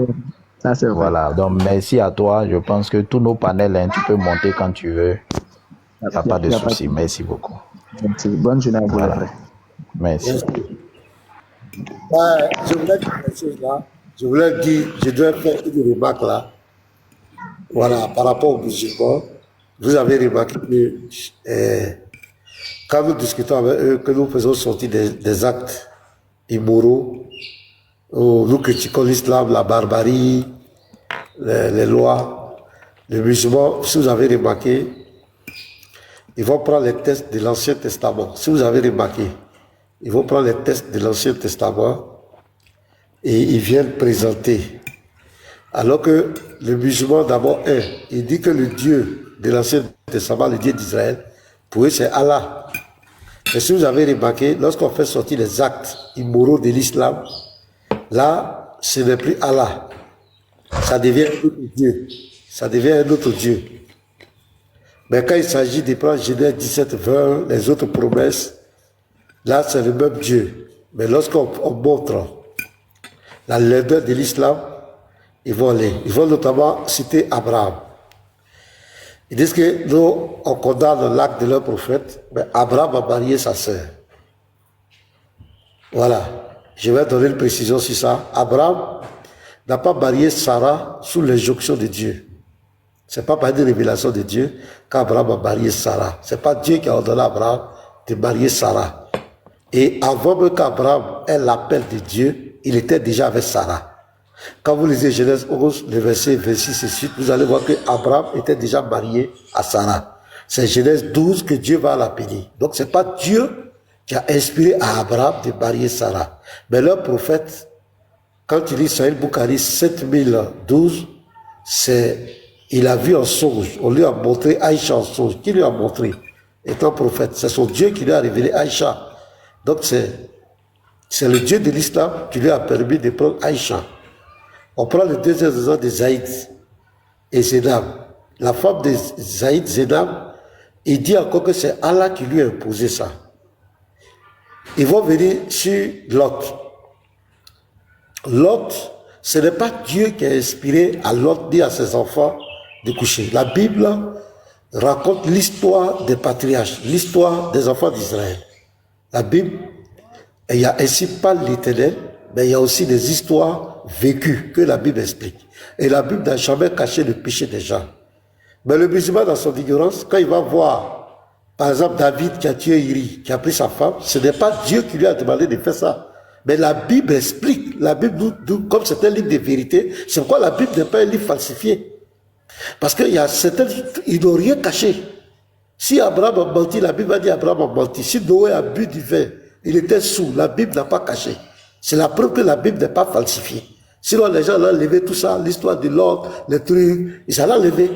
Ça, c'est vrai. Voilà, donc merci à toi. Je pense que tous nos panels, hein, tu peux monter quand tu veux. Il n'y a pas de souci. Merci beaucoup. Merci. Bonne journée à vous. Voilà. Merci. Je voulais dire quelque chose là. Je dois faire une remarque là. Voilà, par rapport aux musulmans. Vous avez remarqué que quand nous discutons avec eux, que nous faisons sortir des actes immoraux, où nous critiquons l'islam, la barbarie, les lois. Les musulmans, si vous avez remarqué, ils vont prendre les textes de l'Ancien Testament. Si vous avez remarqué, ils vont prendre les textes de l'Ancien Testament et ils viennent présenter. Alors que le musulman, d'abord, il dit que le Dieu de l'Ancien Testament, le Dieu d'Israël, pour eux, c'est Allah. Et si vous avez remarqué, lorsqu'on fait sortir les actes immoraux de l'islam, là, ce n'est plus Allah. Ça devient un autre Dieu. Ça devient un autre Dieu. Mais quand il s'agit de prendre Genèse 17, 20, les autres promesses, là, c'est le même Dieu. Mais lorsqu'on montre la laideur de l'islam, ils vont notamment citer Abraham. Ils disent que nous, on condamne l'acte de leur prophète, mais Abraham a marié sa sœur. Voilà. Je vais donner une précision sur ça. Abraham n'a pas marié Sarah sous l'injonction de Dieu. C'est pas par une révélation de Dieu qu'Abraham a marié Sarah. C'est pas Dieu qui a ordonné à Abraham de marier Sarah. Et avant même qu'Abraham ait l'appel de Dieu, il était déjà avec Sarah. Quand vous lisez Genèse 11, le verset 26 et suite, vous allez voir que Abraham était déjà marié à Sarah. C'est Genèse 12 que Dieu va l'appeler. Donc c'est pas Dieu qui a inspiré à Abraham de marier Sarah. Mais leur prophète, quand il lit Sahih Bukhari 7012, il a vu en songe, on lui a montré Aïcha en songe. Qui lui a montré? Étant prophète, c'est son Dieu qui lui a révélé Aïcha. Donc c'est le Dieu de l'islam qui lui a permis de prendre Aïcha. On prend le deuxième exemple de Zaïd et Zénab. La femme de Zaïd, Zénab, il dit encore que c'est Allah qui lui a imposé ça. Ils vont venir sur Lot. Lot, ce n'est pas Dieu qui a inspiré à Lot ni à ses enfants de coucher. La Bible raconte l'histoire des patriarches, l'histoire des enfants d'Israël. La Bible, il y a ainsi pas l'Éternel, mais il y a aussi des histoires vécues que la Bible explique. Et la Bible n'a jamais caché le péché des gens. Mais le musulman, dans son ignorance, quand il va voir, par exemple, David qui a tué Uri, qui a pris sa femme, ce n'est pas Dieu qui lui a demandé de faire ça. Mais la Bible explique. La Bible, comme c'est un livre de vérité, c'est pourquoi la Bible n'est pas un livre falsifié. Parce qu'il y a certains, ils n'ont rien caché. Si Abraham a menti, la Bible a dit Abraham a menti. Si Noé a bu du vin, il était sous, la Bible n'a pas caché. C'est la preuve que la Bible n'est pas falsifiée. Sinon, les gens l'ont levé tout ça, l'histoire de l'ordre, les trucs, ils allaient lever.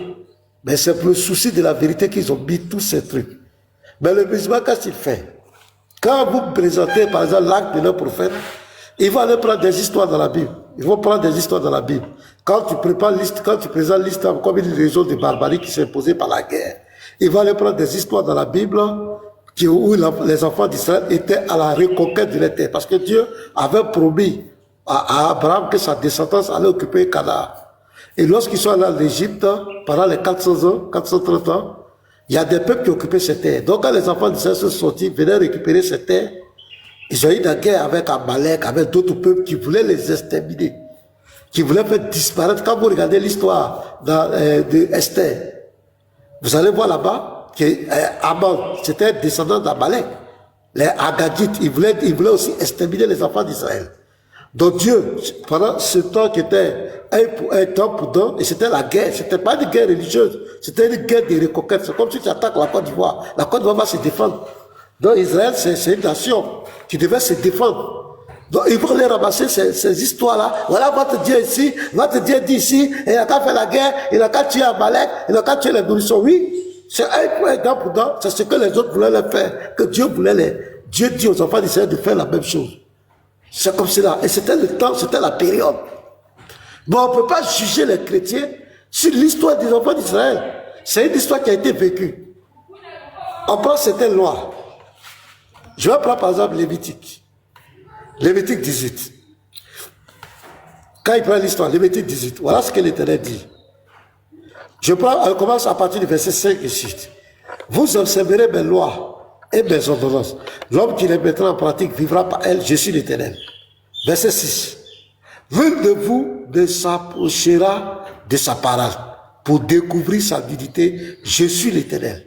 Mais c'est pour le souci de la vérité qu'ils ont mis tous ces trucs. Mais le musulman, qu'est-ce qu'il fait? Quand vous présentez, par exemple, l'acte de leur prophète, ils vont aller prendre des histoires dans la Bible. Ils vont prendre des histoires dans la Bible. Quand tu présentes l'histoire comme une raison de barbarie qui s'est imposée par la guerre, ils vont aller prendre des histoires dans la Bible où les enfants d'Israël étaient à la reconquête de la terre. Parce que Dieu avait promis à Abraham que sa descendance allait occuper Canaan. Et lorsqu'ils sont allés en Égypte, pendant les 400 ans, 430 ans, il y a des peuples qui occupaient ces terres. Donc quand les enfants d'Israël sont sortis, venaient récupérer ces terres, ils ont eu la guerre avec Amalek, avec d'autres peuples qui voulaient les exterminer, qui voulaient faire disparaître. Quand vous regardez l'histoire de Esther, vous allez voir là-bas que Aman, c'était un descendant d'Amalek. Les Agadites, ils voulaient aussi exterminer les enfants d'Israël. Donc Dieu, pendant ce temps qui était un temps prudent, et c'était la guerre, c'était pas une guerre religieuse, c'était une guerre de reconquête. C'est comme si tu attaques la Côte d'Ivoire. La Côte d'Ivoire va se défendre. Donc Israël, c'est une nation qui devait se défendre. Donc ils vont les ramasser ces histoires-là. Voilà votre Dieu ici, votre Dieu dit ici, et il n'a qu'à faire la guerre, il n'a qu'à tuer Amalek, il n'a qu'à tuer les nourrissons. Oui, c'est un point temps prudent, c'est ce que les autres voulaient leur faire, que Dieu voulait Dieu dit aux enfants d'Israël de faire la même chose. C'est comme cela. Et c'était le temps, c'était la période. Mais on ne peut pas juger les chrétiens sur l'histoire des enfants d'Israël. C'est une histoire qui a été vécue. On prend certaines lois. Je vais prendre par exemple Lévitique. Lévitique 18. quand il prend l'histoire, Lévitique 18, voilà ce que l'Éternel dit. Je commence à partir du verset 5 et 6. Vous observerez mes lois et mes ordonnances. L'homme qui les mettra en pratique vivra par elles, je suis l'Éternel. Verset 6. L'un de vous ne s'approchera de sa parole pour découvrir sa dignité, je suis l'Éternel.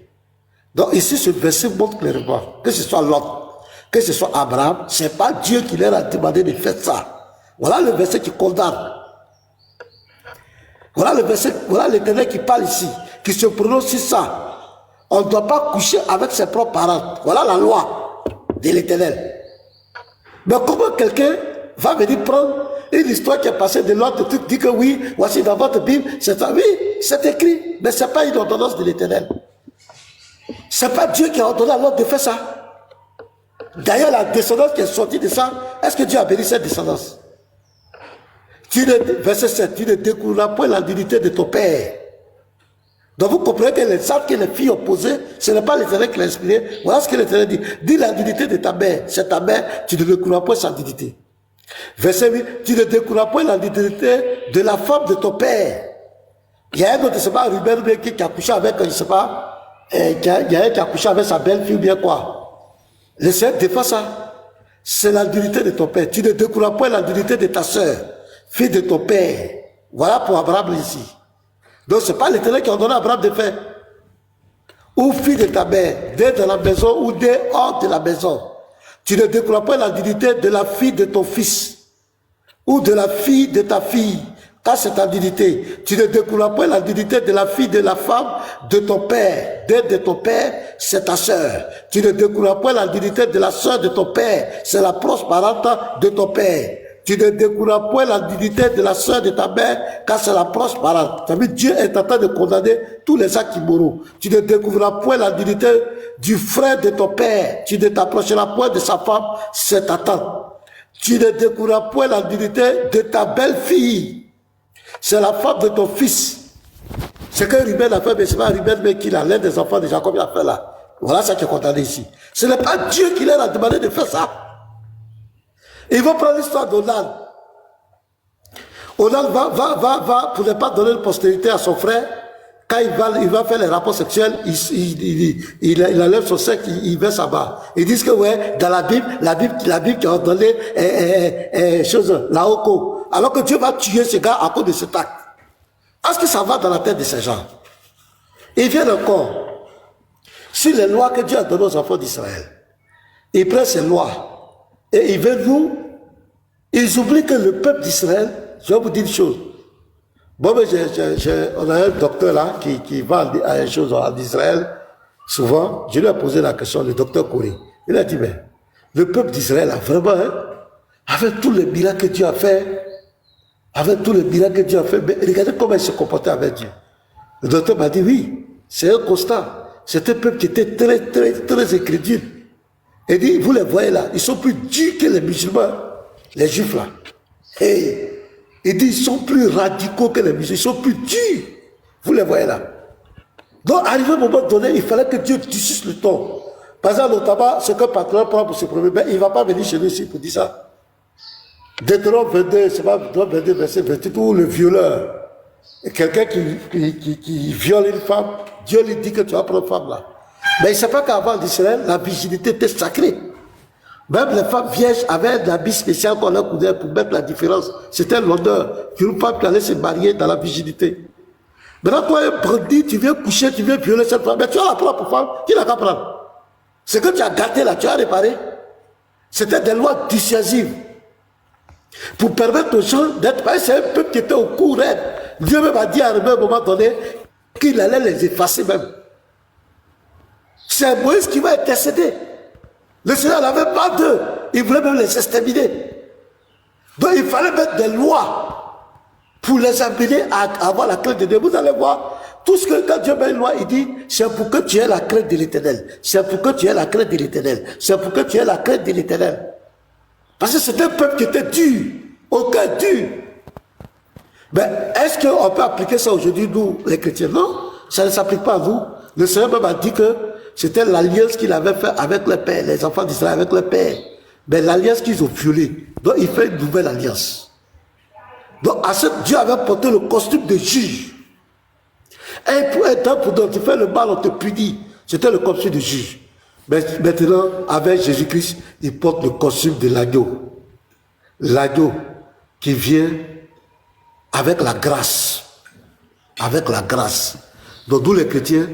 Donc ici, ce verset montre clairement, que ce soit Lot, que ce soit Abraham, ce n'est pas Dieu qui leur a demandé de faire ça. Voilà le verset qui condamne. Voilà le verset, voilà l'Éternel qui parle ici, qui se prononce sur ça. On ne doit pas coucher avec ses propres parents. Voilà la loi de l'Éternel. Mais comment quelqu'un va venir prendre une histoire qui est passée de l'autre truc, dit que oui, voici dans votre Bible, c'est ça, oui, c'est écrit, mais ce n'est pas une ordonnance de l'Éternel. Ce n'est pas Dieu qui a ordonné à l'autre de faire ça. D'ailleurs, la descendance qui est sortie de ça, est-ce que Dieu a béni cette descendance? Verset 7, tu ne découvriras point la dignité de ton père. Donc vous comprenez que les savent que les filles opposées, ce n'est pas l'Éternel qui l'a inspiré. Voilà ce que l'Éternel dit. Dis la dignité de ta mère. C'est ta mère, tu ne découvriras point sa dignité. Verset 8, tu ne découvriras point la dignité de la femme de ton père. Il y a un autre, je ne sais pas, Ruben qui a couché avec, je ne sais pas, il y a un qui a couché avec sa belle-fille ou bien quoi. Le Seigneur défend ça. C'est la dignité de ton père. Tu ne découvriras point la dignité de ta sœur, fille de ton père. Voilà pour Abraham ici. Donc ce n'est pas l'Éternel qui a donné à Abraham de faire. Ou fille de ta mère, dès dans la maison ou dès hors de la maison. Tu ne découvriras pas la dignité de la fille de ton fils ou de la fille de ta fille, car c'est ta dignité. Tu ne découvriras pas la dignité de la fille de la femme de ton père. Dès de ton père, c'est ta sœur. Tu ne découvriras pas la dignité de la sœur de ton père, c'est la proche parente de ton père. Tu ne découvriras point la dignité de la sœur de ta mère, car c'est la proche parente. Ça veut dire Dieu est en train de condamner tous les actes immoraux. Tu ne découvriras point la dignité du frère de ton père. Tu ne t'approcheras point de sa femme, c'est ta tante. Tu ne découvriras point la dignité de ta belle-fille. C'est la femme de ton fils. C'est que Ruben a fait, mais c'est pas Ruben, mais qui a l'un des enfants de Jacob, il a fait là. Voilà ce qui est condamné ici. Ce n'est pas Dieu qui leur a demandé de faire ça. Ils vont prendre l'histoire d'Onan. Onan va, pour ne pas donner une postérité à son frère, quand il va faire les rapports sexuels, il enlève son sexe, il verse à bas. Ils disent que ouais, dans la Bible qui a donné la Oko. Alors que Dieu va tuer ce gars à cause de cet acte. Est-ce que ça va dans la tête de ces gens? Ils viennent encore sur les lois que Dieu a données aux enfants d'Israël. Ils prennent ces lois. Et ils veulent nous, ils oublient que le peuple d'Israël, je vais vous dire une chose. Bon, mais on a un docteur là qui va à une chose en Israël, souvent, je lui ai posé la question, le docteur Kouré. Il a dit, mais le peuple d'Israël a vraiment, avec tous les miracles que Dieu a fait, mais regardez comment il se comportait avec Dieu. Le docteur m'a dit, oui, c'est un constat. C'est un peuple qui était très, très, très incrédule. Il dit, vous les voyez là, ils sont plus durs que les musulmans, les juifs là. Et il dit, ils sont plus radicaux que les musulmans, ils sont plus durs. Vous les voyez là. Donc, arrivé à un moment donné, il fallait que Dieu tisse le ton. Par exemple, notamment, ce que Patron prend pour se promener, mais il ne va pas venir chez nous ici pour dire ça. Deutéronome 22, c'est pas Deutéronome 22, verset 28, où le violeur, quelqu'un qui viole une femme, Dieu lui dit que tu vas prendre une femme là. Mais il ne sait pas qu'avant d'Israël, la virginité était sacrée. Même les femmes vierges avaient un habit spécial qu'on leur coudait pour mettre la différence. C'était l'honneur qu'une femme qui allait se marier dans la virginité. Maintenant, toi, un bandit, tu viens coucher, tu viens violer cette femme, mais tu vas la prendre pour femme, qui l'a qu'à prendre? Ce que tu as gâté là, tu as réparé. C'était des lois dissuasives. Pour permettre aux gens d'être... C'est un peuple qui était au courant. Dieu même a dit à un moment donné qu'il allait les effacer même. C'est Moïse qui va intercéder. Le Seigneur n'avait pas d'eux. Il voulait même les exterminer. Donc il fallait mettre des lois pour les amener à avoir la crainte de Dieu. Vous allez voir, tout ce que quand Dieu met une loi, il dit, c'est pour que tu aies la crainte de l'Éternel. C'est pour que tu aies la crainte de l'Éternel. C'est pour que tu aies la crainte de l'Éternel. Parce que c'était un peuple qui était dur. Aucun dur. Mais est-ce qu'on peut appliquer ça aujourd'hui, nous, les chrétiens? Non, ça ne s'applique pas à nous. Le Seigneur même a dit que c'était l'alliance qu'il avait fait avec le Père, les enfants d'Israël avec le Père. Mais l'alliance qu'ils ont violée. Donc il fait une nouvelle alliance. Donc Dieu avait porté le costume de juge. Et pour être pour tu fais le mal, on te punit. C'était le costume de juge. Mais maintenant, avec Jésus-Christ, il porte le costume de l'agneau. L'agneau qui vient avec la grâce. Avec la grâce. Donc nous les chrétiens,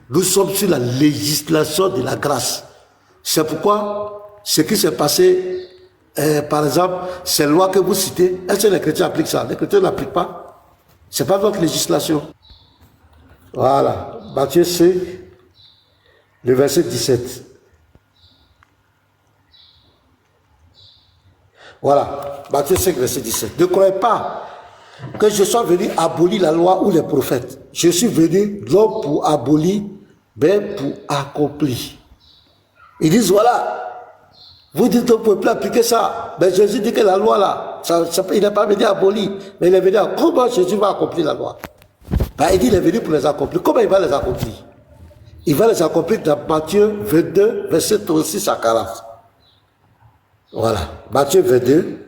nous sommes sur la législation de la grâce. C'est pourquoi ce qui s'est passé, par exemple, ces lois que vous citez, est-ce que les chrétiens appliquent ça? Les chrétiens n'appliquent pas. Ce n'est pas notre législation. Voilà. Matthieu 5, le verset 17. Voilà. Matthieu 5, verset 17. Ne croyez pas que je sois venu abolir la loi ou les prophètes. Je suis venu non pour abolir, mais pour accomplir. Ils disent, voilà, vous dites qu'on ne peut plus appliquer ça. Mais Jésus dit que la loi là, il n'est pas venu abolir, mais il est venu à... Comment Jésus va accomplir la loi? Ben, il dit qu'il est venu pour les accomplir. Comment il va les accomplir? Il va les accomplir dans Matthieu 22, verset 36 à 40. Voilà. Matthieu 22.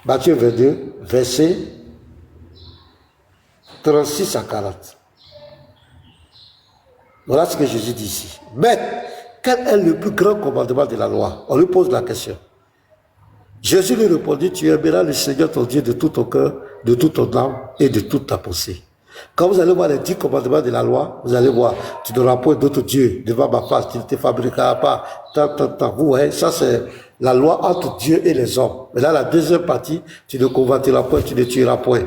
Matthieu 22, verset 36 à 40. Voilà ce que Jésus dit ici. Mais, quel est le plus grand commandement de la loi? On lui pose la question. Jésus lui répondit, tu aimeras le Seigneur ton Dieu de tout ton cœur, de toute ton âme et de toute ta pensée. Quand vous allez voir les 10 commandements de la loi, vous allez voir, tu n'auras point d'autre Dieu devant ma face, tu ne te fabriqueras pas, tant. Vous voyez, ça c'est la loi entre Dieu et les hommes. Mais là, la deuxième partie, tu ne convoiteras point, tu ne tueras point.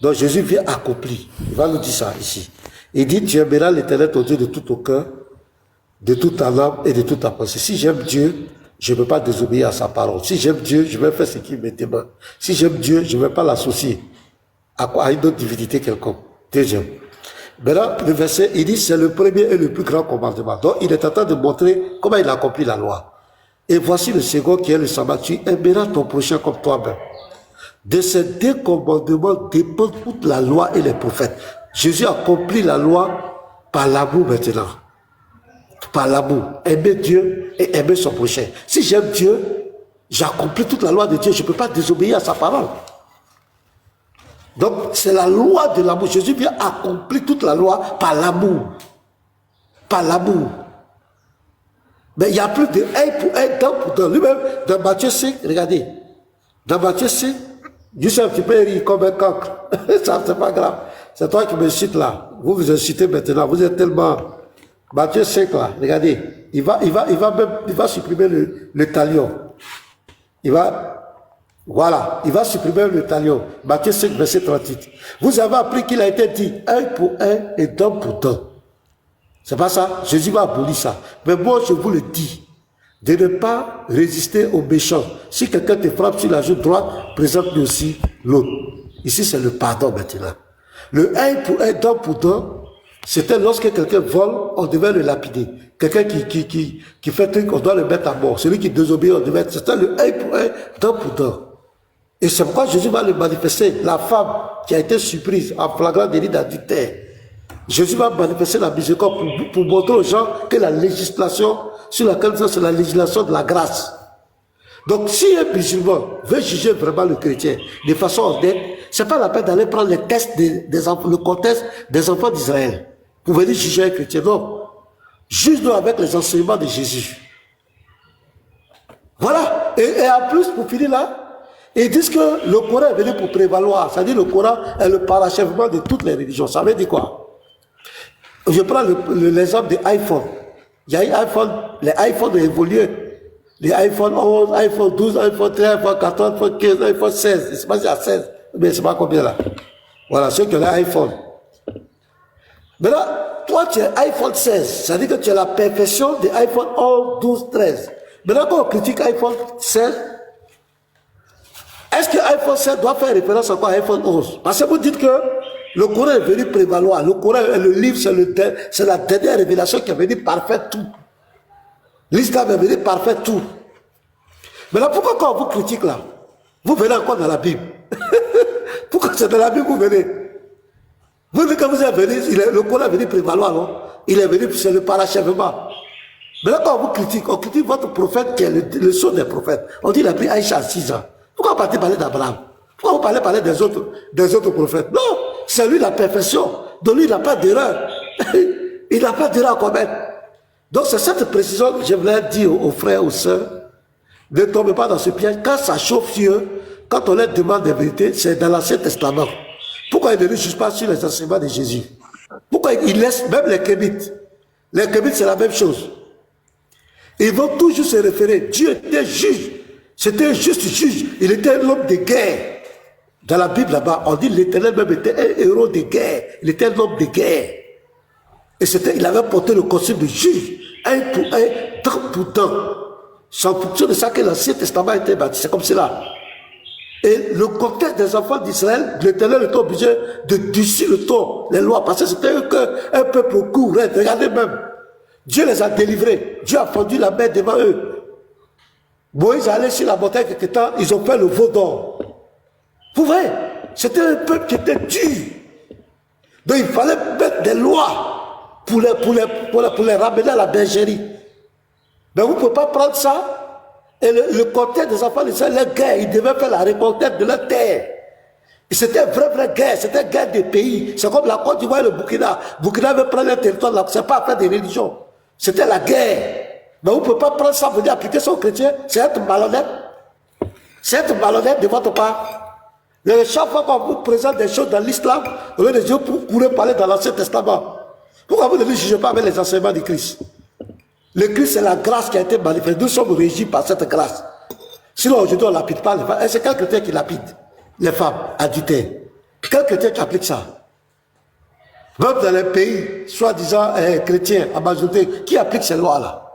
Donc Jésus vient accomplir. Il va nous dire ça ici. Il dit, tu aimeras l'Éternel ton Dieu de tout ton cœur, de toute ta âme et de toute ta pensée. Si j'aime Dieu, je ne peux pas désobéir à sa parole. Si j'aime Dieu, je vais faire ce qu'il me demande. Si j'aime Dieu, je ne vais pas l'associer à une autre divinité quelconque. Deuxième. Maintenant, le verset, il dit, c'est le premier et le plus grand commandement. Donc, il est en train de montrer comment il a accompli la loi. Et voici le second qui est le sabbat. Tu aimeras ton prochain comme toi-même. De ces deux commandements dépendent toute la loi et les prophètes. Jésus a accompli la loi par l'amour maintenant. Par l'amour. Aimer Dieu et aimer son prochain. Si j'aime Dieu, j'accomplis toute la loi de Dieu. Je ne peux pas désobéir à sa parole. Donc, c'est la loi de l'amour. Jésus vient accomplir toute la loi par l'amour. Par l'amour. Mais il y a plus de un pour un, dent pour dent. Lui-même, dans Matthieu 5, regardez. Dans Matthieu 5, je suis un petit peu rire comme un cancre. Ça, c'est pas grave. C'est toi qui me cites là. Vous vous incitez maintenant. Vous êtes tellement... Matthieu 5 là, regardez. Il va supprimer le talion. Voilà, il va supprimer le talion. Matthieu 5, verset 38. Vous avez appris qu'il a été dit un pour un et dent pour dent. C'est pas ça? Jésus va abolir ça. Mais moi, je vous le dis, de ne pas résister aux méchants. Si quelqu'un te frappe sur la joue droite, présente-lui aussi l'autre. Ici, c'est le pardon maintenant. Le un pour un, dent pour dent, c'était lorsque quelqu'un vole, on devait le lapider. Quelqu'un qui fait un truc, on doit le mettre à mort. Celui qui désobéit, on devait... C'était le un pour un, dent pour dent. Et c'est pourquoi Jésus va le manifester. La femme qui a été surprise en flagrant délit d'adultère. Jésus va manifester la miséricorde pour montrer aux gens que la législation sur laquelle nous sommes, c'est la législation de la grâce. Donc, si un musulman veut juger vraiment le chrétien de façon honnête, c'est pas la peine d'aller prendre les tests le contexte des enfants d'Israël pour venir juger un chrétien. Non. Juge-nous avec les enseignements de Jésus. Voilà. Et en plus, pour finir là, ils disent que le Coran est venu pour prévaloir. C'est-à-dire le Coran est le parachèvement de toutes les religions. Ça veut dire quoi? Je prends l'exemple de l'iPhone. Il y a les iPhones ont évolué. Les iPhone 11, iPhone 12, iPhone 13, iPhone 14, iPhone 15, iPhone 16. Je ne sais pas si il y a 16. Mais c'est pas combien là. Voilà, ceux qui ont l'iPhone. Maintenant, toi tu es iPhone 16. Ça veut dire que tu as la perfection des iPhone 11, 12, 13. Maintenant, quand on critique iPhone 16, est-ce que iPhone 7 doit faire référence encore à iPhone 11? Parce que vous dites que le Coran est venu prévaloir. Le Coran, le livre, c'est la dernière révélation qui est venue parfaire tout. L'islam est venu parfaire tout. Maintenant, pourquoi quand on vous critique là, vous venez encore dans la Bible? Pourquoi c'est dans la Bible que vous venez? Vous dites que vous êtes venu, le Coran est venu prévaloir, non? Il est venu, c'est le parachèvement. Maintenant, quand on critique votre prophète qui est le son des prophètes. On dit qu'il a pris Aïcha à 6 ans. Pourquoi vous partez parler d'Abraham? Pourquoi vous parlez des autres prophètes? Non, c'est lui la perfection. Donc lui, il n'a pas d'erreur. Il n'a pas d'erreur à commettre. Donc c'est cette précision que je voulais dire aux frères, aux sœurs. Ne tombez pas dans ce piège. Quand ça chauffe sur eux, quand on leur demande des vérités, c'est dans l'Ancien Testament. Pourquoi ils ne jugent pas sur les enseignements de Jésus? Pourquoi ils laissent même les Kémites? Les Kémites, c'est la même chose. Ils vont toujours se référer. Dieu était juge. C'était un juste juge. Il était un homme de guerre. Dans la Bible là-bas, on dit l'Éternel même était un héros de guerre. Il était un homme de guerre. Et il avait porté le costume de juge. Un pour un, temps pour temps. C'est en fonction de ça que l'Ancien Testament a été bâti. C'est comme cela. Et le contexte des enfants d'Israël, l'Éternel était obligé de durcir le ton, les lois, parce que c'était un peuple court. Regardez même. Dieu les a délivrés. Dieu a fendu la mer devant eux. Moïse allait sur la montagne quelque temps, ils ont fait le veau d'or. Vous voyez, c'était un peuple qui était dur. Donc il fallait mettre des lois pour les ramener à la bergerie. Mais vous ne pouvez pas prendre ça. Et le contexte des enfants d'Israël, leur guerre, ils devaient faire la reconquête de leur terre. Et c'était une vraie guerre, c'était une guerre des pays. C'est comme la Côte d'Ivoire et le Burkina. Burkina veut prendre un territoire là, c'est pas affaire des religions. C'était la guerre. Mais vous ne pouvez pas prendre ça, venir appliquer ça aux chrétiens. C'est être malhonnête. C'est être malhonnête de votre part. Mais chaque fois qu'on vous présente des choses dans l'islam, au lieu de Dieu, vous pourrez parler dans l'Ancien Testament. Pourquoi vous ne le jugez pas avec les enseignements du Christ? Le Christ, c'est la grâce qui a été manifestée. Nous sommes régis par cette grâce. Sinon, aujourd'hui, on ne lapide pas les femmes. Et c'est quel chrétien qui lapide les femmes adultères? Quel chrétien qui applique ça? Même dans les pays, soi-disant chrétiens, en majorité, qui applique ces lois-là?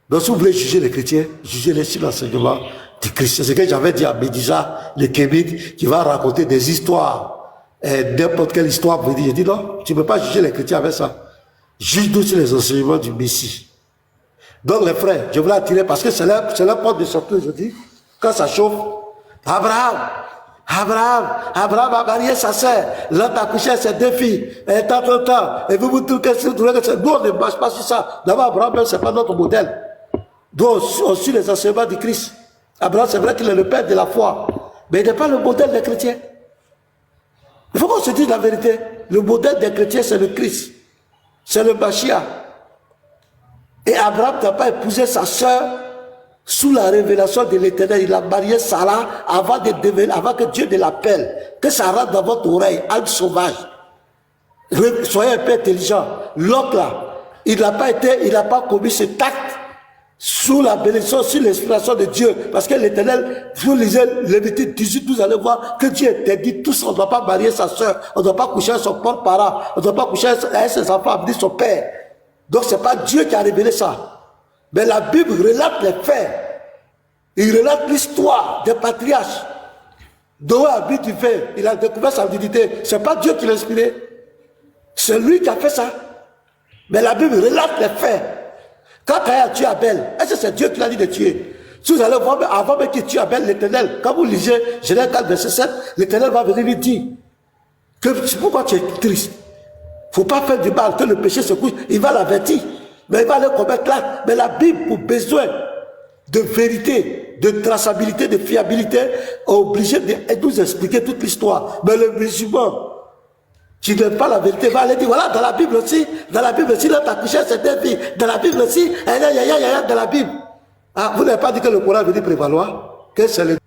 Donc, si vous voulez juger les chrétiens, jugez-les sur l'enseignement du Christ. C'est ce que j'avais dit à Médisa, le Kémite, qui va raconter des histoires, n'importe quelle histoire. J'ai dit non, tu ne peux pas juger les chrétiens avec ça. Juge-nous sur les enseignements du Messie. Donc les frères, je voulais attirer parce que c'est la porte de sortie aujourd'hui. Quand ça chauffe, Abraham a marié sa sœur. L'autre a couché à ses 2 filles. Et tant. Et vous trouvez que nous on ne marche pas sur ça. D'abord, Abraham, c'est pas notre modèle. Nous on suit les enseignements du Christ. Abraham, c'est vrai qu'il est le père de la foi. Mais il n'est pas le modèle des chrétiens. Il faut qu'on se dise la vérité. Le modèle des chrétiens, c'est le Christ. C'est le Mashiach. Et Abraham n'a pas épousé sa sœur sous la révélation de l'Éternel. Il a marié Sarah avant que Dieu ne l'appelle. Que ça rentre dans votre oreille, âme sauvage. Soyez un peu intelligent. L'autre là, il n'a pas commis cet acte sous la bénédiction, sous l'inspiration de Dieu. Parce que l'Éternel, vous lisez Lévitique 18, vous allez voir que Dieu interdit tout ça. On ne doit pas marier sa sœur, on ne doit pas coucher avec son porte-parent, on ne doit pas coucher avec ses enfants, avec son père. Donc ce n'est pas Dieu qui a révélé ça. Mais la Bible relate les faits. Il relate l'histoire des patriarches. Noé a bu du vin, il a découvert sa divinité. Ce n'est pas Dieu qui l'a inspiré. C'est lui qui a fait ça. Mais la Bible relate les faits. Quand Caïn a tué Abel, est-ce que c'est Dieu qui l'a dit de tuer? Si vous allez voir, avant même qu'il tue Abel, l'Éternel, quand vous lisez Genèse 4, verset 7, l'Éternel va venir lui dire que c'est pourquoi tu es triste. Il ne faut pas faire du mal, que le péché se couche. Il va l'avertir, mais il va aller commettre là. Mais la Bible, pour besoin de vérité, de traçabilité, de fiabilité, est obligée de nous expliquer toute l'histoire. Mais le musulman, qui n'aime pas la vérité, va aller dire, voilà, dans la Bible aussi, là, tu as couché cette filles. Dans la Bible aussi, dans la Bible. Ah, vous n'avez pas dit que le Coran veut dire prévaloir, que c'est le